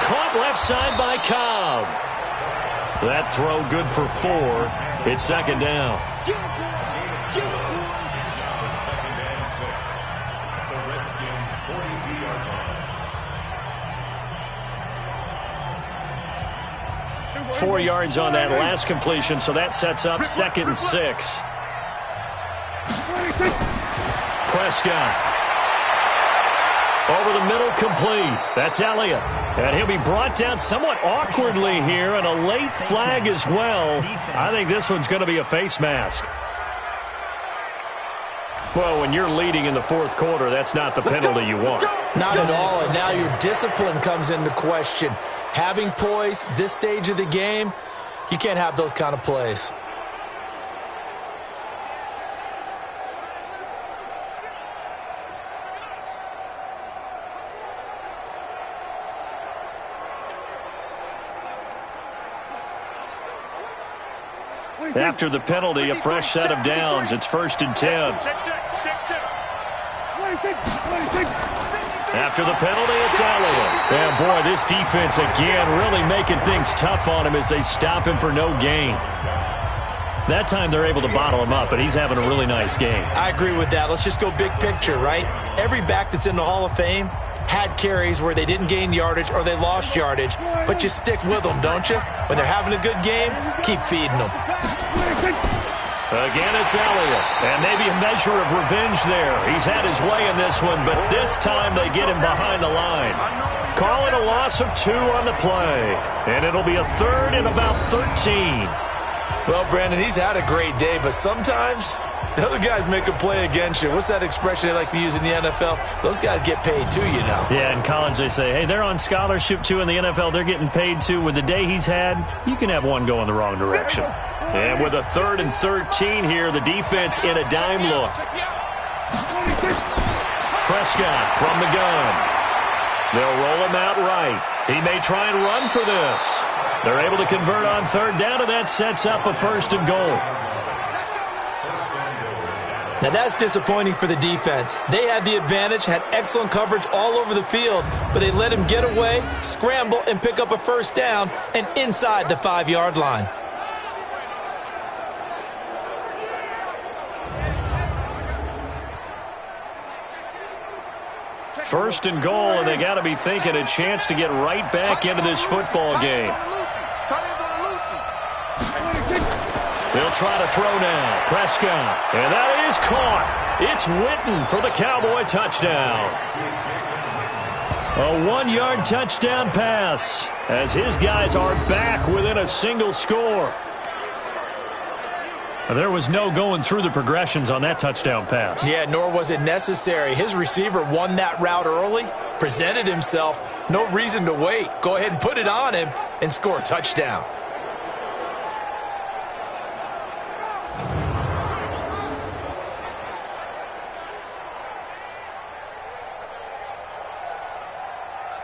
Caught left side by Cobb. That throw good for 4. It's 2nd down. Four yards on that last completion, so that sets up 2nd and 6. Prescott. Over the middle, complete. That's Elliott. And he'll be brought down somewhat awkwardly here, and a late flag as well. I think this one's going to be a face mask. Well, when you're leading in the 4th quarter, that's not the penalty you want. Not at all, and now your discipline comes into question. Having poise this stage of the game, you can't have those kind of plays. After the penalty, a fresh set of downs. It's 1st and 10. After the penalty, it's Elliott. And boy, this defense again really making things tough on him as they stop him for no gain. That time they're able to bottle him up, but he's having a really nice game. I agree with that. Let's just go big picture, right? Every back that's in the Hall of Fame had carries where they didn't gain yardage or they lost yardage, but you stick with them, don't you? When they're having a good game, keep feeding them. Again, it's Elliott, and maybe a measure of revenge there. He's had his way in this one, but this time they get him behind the line. Call it a loss of 2 on the play, and it'll be a 3rd and about 13. Well, Brandon, he's had a great day, but sometimes the other guys make a play against you. What's that expression they like to use in the NFL? Those guys get paid too, you know. Yeah, in college they say, hey, they're on scholarship too. In the NFL, they're getting paid too. With the day he's had, you can have one go in the wrong direction. And with a 3rd and 13 here, the defense in a dime look. Prescott from the gun. They'll roll him out right. He may try and run for this. They're able to convert on 3rd down, and that sets up a 1st and goal. Now that's disappointing for the defense. They had the advantage, had excellent coverage all over the field, but they let him get away, scramble, and pick up a 1st down and inside the 5-yard line. First and goal, and they got to be thinking a chance to get right back into this football game. They'll try to throw now. Prescott. And that is caught. It's Witten for the Cowboy touchdown. A 1-yard touchdown pass as his guys are back within a single score. There was no going through the progressions on that touchdown pass. Yeah, nor was it necessary. His receiver won that route early, presented himself. No reason to wait. Go ahead and put it on him and score a touchdown.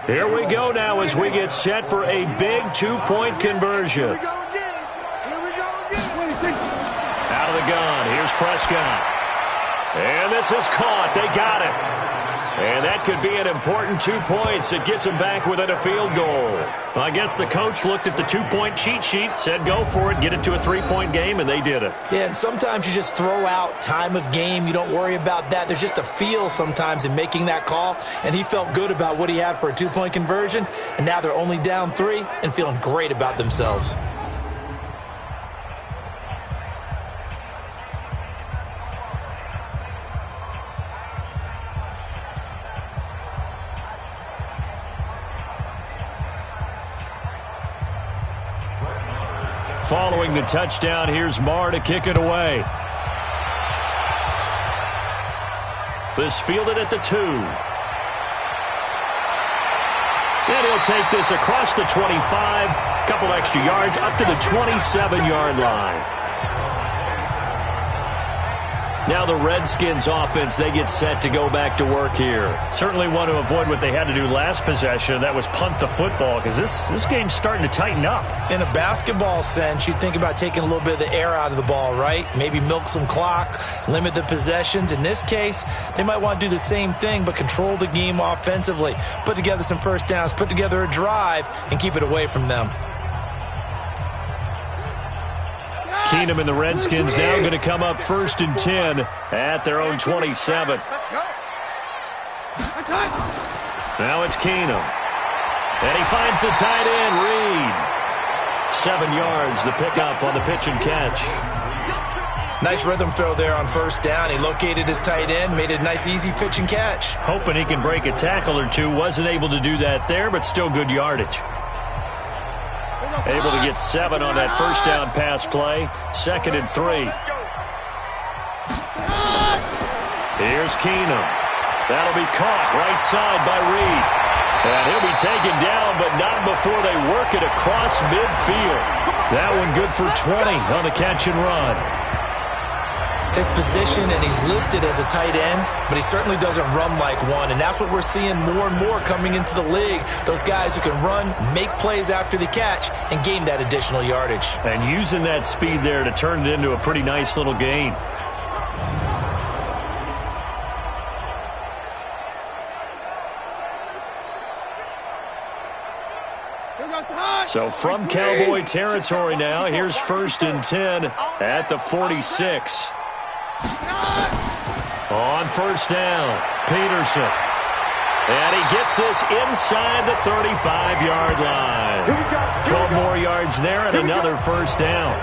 Here we go now as we get set for a big two-point conversion. Here we go again. Here we go again. Out of the gun, here's Prescott. And this is caught. They got it. And that could be an important 2 points. It gets them back within a field goal. Well, I guess the coach looked at the two-point cheat sheet, said go for it, get it to a three-point game, and they did it. Yeah, and sometimes you just throw out time of game. You don't worry about that. There's just a feel sometimes in making that call, and he felt good about what he had for a two-point conversion, and now they're only down 3 and feeling great about themselves. Following the touchdown, here's Marr to kick it away. This fielded at the 2. And he'll take this across the 25. Couple extra yards up to the 27-yard line. Now the Redskins offense, they get set to go back to work here. Certainly want to avoid what they had to do last possession. That was punt the football, because this game's starting to tighten up. In a basketball sense, you think about taking a little bit of the air out of the ball, right? Maybe milk some clock, limit the possessions. In this case, they might want to do the same thing, but control the game offensively. Put together some first downs, put together a drive, and keep it away from them. Keenum and the Redskins now going to come up 1st and 10 at their own 27. Now it's Keenum. And he finds the tight end, Reed. 7 yards, the pickup on the pitch and catch. Nice rhythm throw there on first down. He located his tight end, made it a nice, easy pitch and catch. Hoping he can break a tackle or two. Wasn't able to do that there, but still good yardage. Able to get 7 on that first down pass play. 2nd and 3. Here's Keenum. That'll be caught right side by Reed. And he'll be taken down, but not before they work it across midfield. That one good for 20 on the catch and run. His position, and he's listed as a tight end, but he certainly doesn't run like one, and that's what we're seeing more and more coming into the league. Those guys who can run, make plays after the catch, and gain that additional yardage. And using that speed there to turn it into a pretty nice little gain. So from Cowboy territory now, here's 1st and 10 at the 46. On first down, Peterson. And he gets this inside the 35-yard line. 12 more yards there and another first down.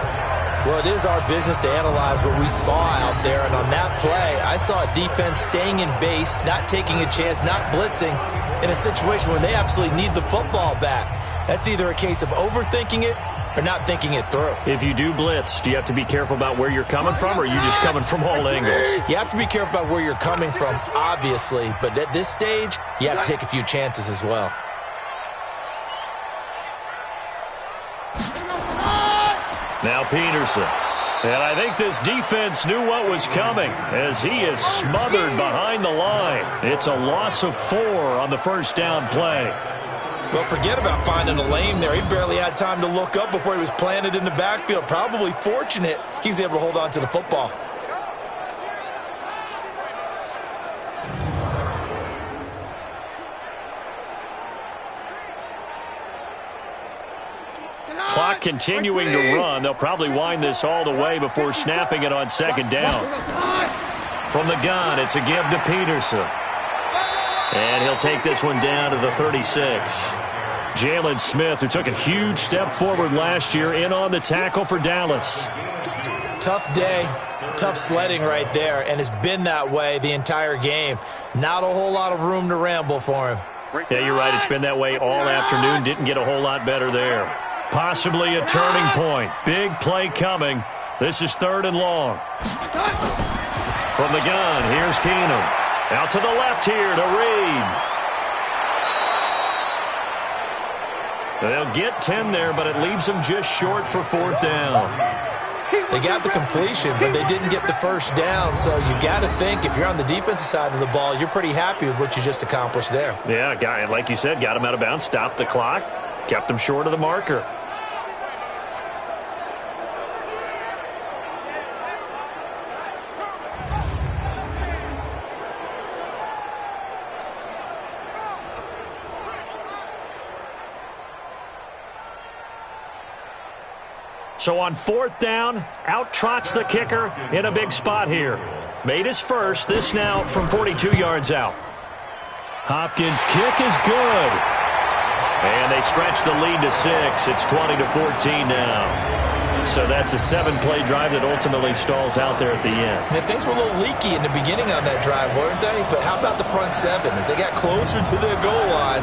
Well, it is our business to analyze what we saw out there. And on that play, I saw a defense staying in base, not taking a chance, not blitzing, in a situation where they absolutely need the football back. That's either a case of overthinking it or not thinking it through. If you do blitz, do you have to be careful about where you're coming from, or are you just coming from all angles? You have to be careful about where you're coming from, obviously. But at this stage, you have to take a few chances as well. Now Peterson. And I think this defense knew what was coming as he is smothered behind the line. It's a loss of 4 on the first down play. Well, forget about finding a lane there. He barely had time to look up before he was planted in the backfield. Probably fortunate he was able to hold on to the football. Clock continuing to run. They'll probably wind this all the way before snapping it on 2nd down. From the gun, it's a give to Peterson. And he'll take this one down to the 36. Jaylon Smith, who took a huge step forward last year, in on the tackle for Dallas. Tough day, tough sledding right there, and it's been that way the entire game. Not a whole lot of room to ramble for him. Yeah, you're right. It's been that way all afternoon. Didn't get a whole lot better there. Possibly a turning point. Big play coming. This is 3rd and long. From the gun, here's Keenum. Out to the left here to Reed. They'll get 10 there, but it leaves them just short for 4th down. They got the completion, but they didn't get the first down. So you got to think if you're on the defensive side of the ball, you're pretty happy with what you just accomplished there. Yeah, guy, like you said, got him out of bounds, stopped the clock, kept him short of the marker. So on 4th down, out trots the kicker in a big spot here. Made his first. This now from 42 yards out. Hopkins' kick is good. And they stretch the lead to 6. It's 20-14 now. So that's a 7-play drive that ultimately stalls out there at the end. And things were a little leaky in the beginning on that drive, weren't they? But how about the front 7? As they got closer to the goal line,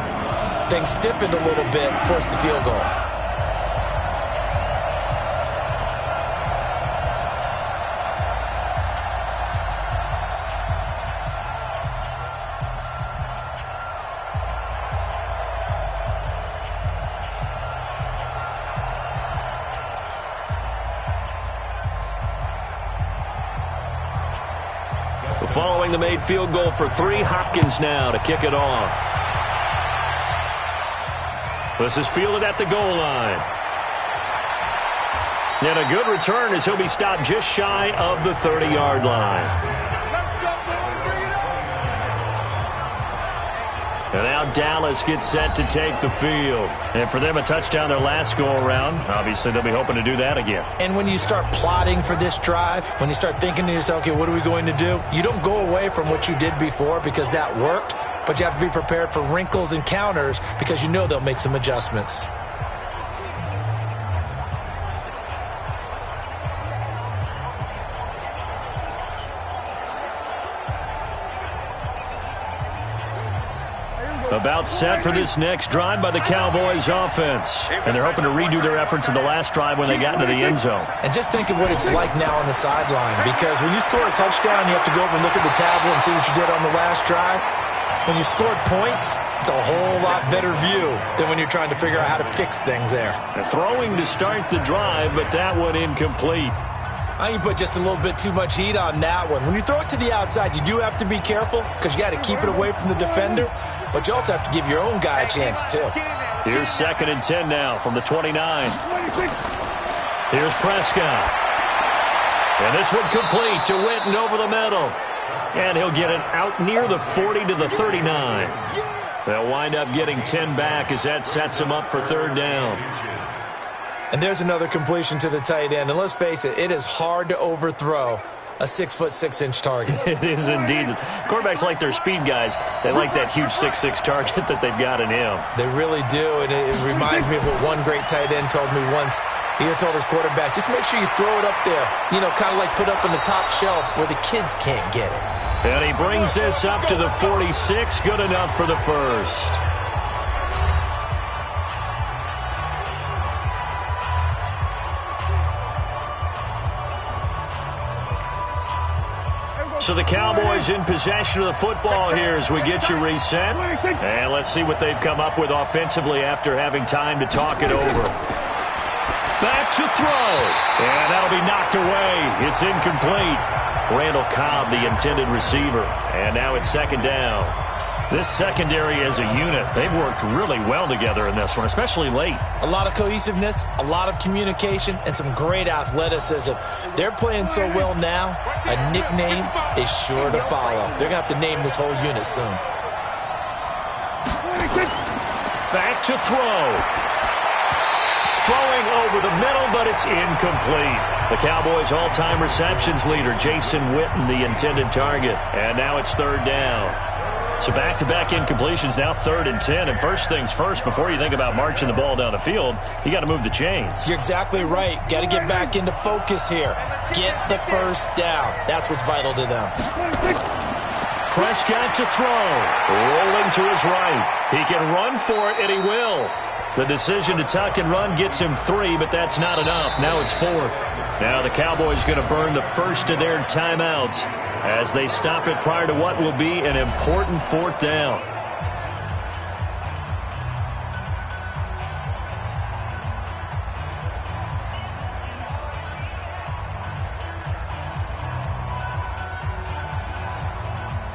things stiffened a little bit, forced the field goal. Following the made field goal for 3, Hopkins now to kick it off. This is fielded at the goal line. And a good return as he'll be stopped just shy of the 30-yard line. And now Dallas gets set to take the field. And for them, a touchdown their last go-around. Obviously, they'll be hoping to do that again. And when you start plotting for this drive, when you start thinking to yourself, okay, what are we going to do? You don't go away from what you did before because that worked, but you have to be prepared for wrinkles and counters because you know they'll make some adjustments. About set for this next drive by the Cowboys offense. And they're hoping to redo their efforts in the last drive when they got into the end zone. And just think of what it's like now on the sideline, because when you score a touchdown, you have to go over and look at the tablet and see what you did on the last drive. When you scored points, it's a whole lot better view than when you're trying to figure out how to fix things there. They're throwing to start the drive, but that one incomplete. I think you put just a little bit too much heat on that one. When you throw it to the outside, you do have to be careful because you got to keep it away from the defender, but you also have to give your own guy a chance too. Here's 2nd and 10 now from the 29. Here's Prescott. And this one complete to Witten over the middle. And he'll get it out near the 40 to the 39. They'll wind up getting 10 back as that sets them up for 3rd down. And there's another completion to the tight end. And let's face it, it is hard to overthrow a 6'6" target. It is indeed. Quarterbacks like their speed guys. They like that huge 6'6" target that they've got in him. They really do, and it reminds me of what one great tight end told me once. He told his quarterback, just make sure you throw it up there, you know, kind of like put up on the top shelf where the kids can't get it. And he brings this up to the 46. Good enough for the first. So the Cowboys in possession of the football here as we get you reset. And let's see what they've come up with offensively after having time to talk it over. Back to throw. And that'll be knocked away. It's incomplete. Randall Cobb, the intended receiver. And now it's 2nd down. This secondary as a unit, they've worked really well together in this one, especially late. A lot of cohesiveness, a lot of communication, and some great athleticism. They're playing so well now, a nickname is sure to follow. They're going to have to name this whole unit soon. Back to throw. Throwing over the middle, but it's incomplete. The Cowboys' all-time receptions leader, Jason Witten, the intended target. And now it's 3rd down. So back-to-back incompletions, now 3rd and 10. And first things first, before you think about marching the ball down the field, you got to move the chains. You're exactly right. Got to get back into focus here. Get the first down. That's what's vital to them. Prescott to throw. Rolling to his right. He can run for it, and he will. The decision to tuck and run gets him 3, but that's not enough. Now it's 4th. Now the Cowboys going to burn the first of their timeouts as they stop it prior to what will be an important 4th down.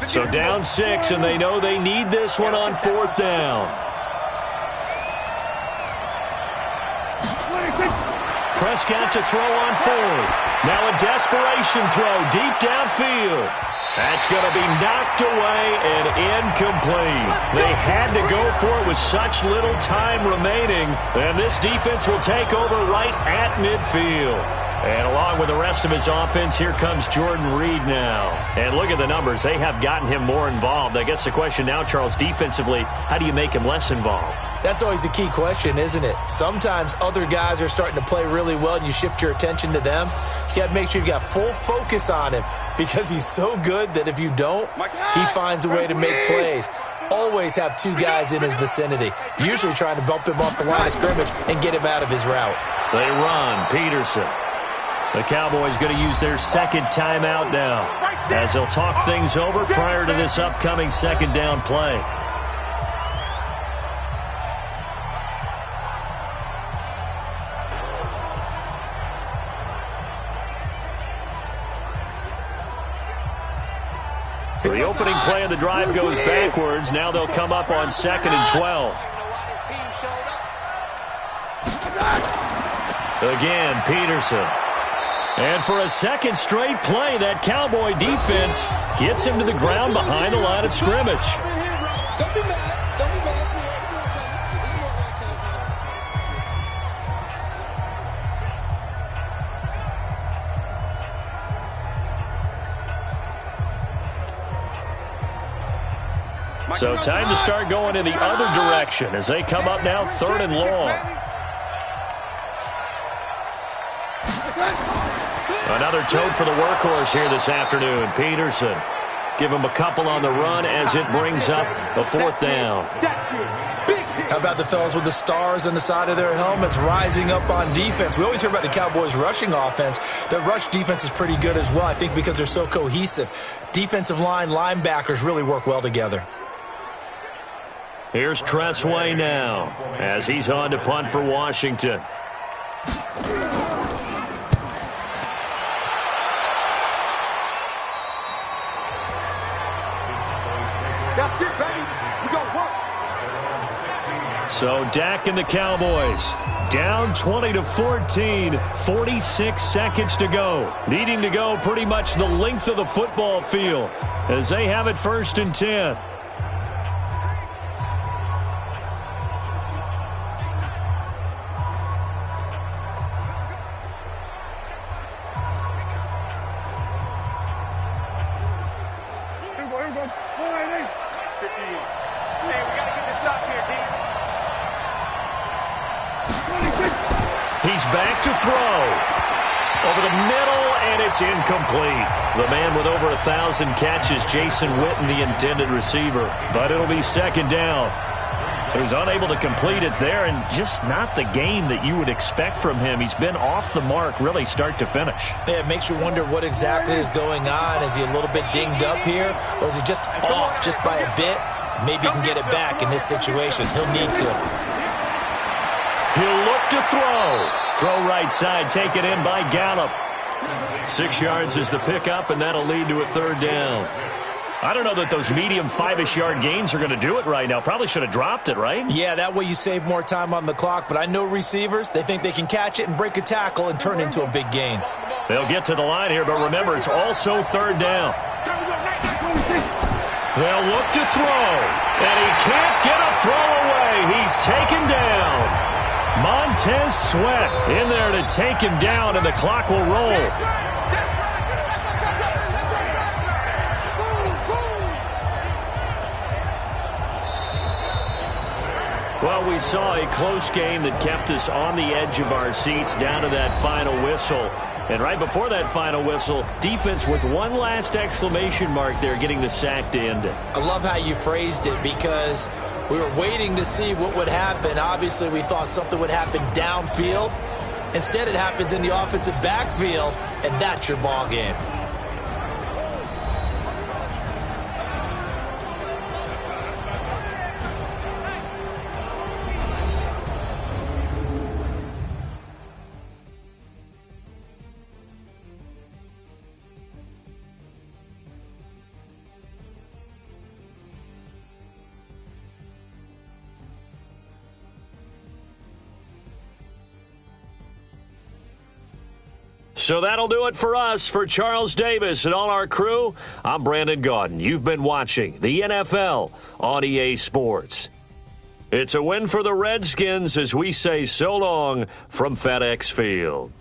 So down 6, and they know they need this one on 4th down. Prescott to throw on 4th. Now a desperation throw deep downfield. That's going to be knocked away and incomplete. They had to go for it with such little time remaining, and this defense will take over right at midfield. And along with the rest of his offense, here comes Jordan Reed now. And look at the numbers. They have gotten him more involved. I guess the question now, Charles, defensively, how do you make him less involved? That's always a key question, isn't it? Sometimes other guys are starting to play really well, and you shift your attention to them. You got to make sure you got full focus on him because he's so good that if you don't, he finds a way to make plays. Always have 2 guys in his vicinity, usually trying to bump him off the line of scrimmage and get him out of his route. They run. Peterson. The Cowboys going to use their second timeout now as they'll talk things over prior to this upcoming second down play. So the opening play of the drive goes backwards. Now they'll come up on 2nd and 12. Again, Peterson. And for a second straight play, that Cowboy defense gets him to the ground behind the line of scrimmage. So time to start going in the other direction as they come up now 3rd and long. Another tote for the workhorse here this afternoon. Peterson. Give him a couple on the run as it brings up a 4th down. How about the fellas with the stars on the side of their helmets rising up on defense? We always hear about the Cowboys' rushing offense. Their rush defense is pretty good as well, I think, because they're so cohesive. Defensive line, linebackers really work well together. Here's Tressway now as he's on to punt for Washington. That's it, baby. We got work. So Dak and the Cowboys down 20-14, 46 seconds to go. Needing to go pretty much the length of the football field as they have it 1st and 10. He's back to throw. Over the middle, and it's incomplete. The man with over 1,000 catches, Jason Witten, the intended receiver. But it'll be 2nd down. So he's unable to complete it there, and just not the game that you would expect from him. He's been off the mark, really, start to finish. Yeah, it makes you wonder what exactly is going on. Is he a little bit dinged up here, or is he just off just by a bit? Maybe he can get it back in this situation. He'll need to. He'll look to throw. Throw right side, taken in by Gallup. 6 yards is the pickup, and that'll lead to a 3rd down. I don't know that those medium 5-ish yard gains are going to do it right now. Probably should have dropped it, right? Yeah, that way you save more time on the clock. But I know receivers, they think they can catch it and break a tackle and turn it into a big gain. They'll get to the line here, but remember, it's also 3rd down. They'll look to throw, and he can't get a throw away. He's taken down. Montez Sweat in there to take him down, and the clock will roll. Well, we saw a close game that kept us on the edge of our seats down to that final whistle. And right before that final whistle, defense with one last exclamation mark there, getting the sack to end it. I love how you phrased it because we were waiting to see what would happen. Obviously, we thought something would happen downfield. Instead, it happens in the offensive backfield, and that's your ball game. So that'll do it for us. For Charles Davis and all our crew, I'm Brandon Gaudin. You've been watching the NFL on EA Sports. It's a win for the Redskins as we say so long from FedEx Field.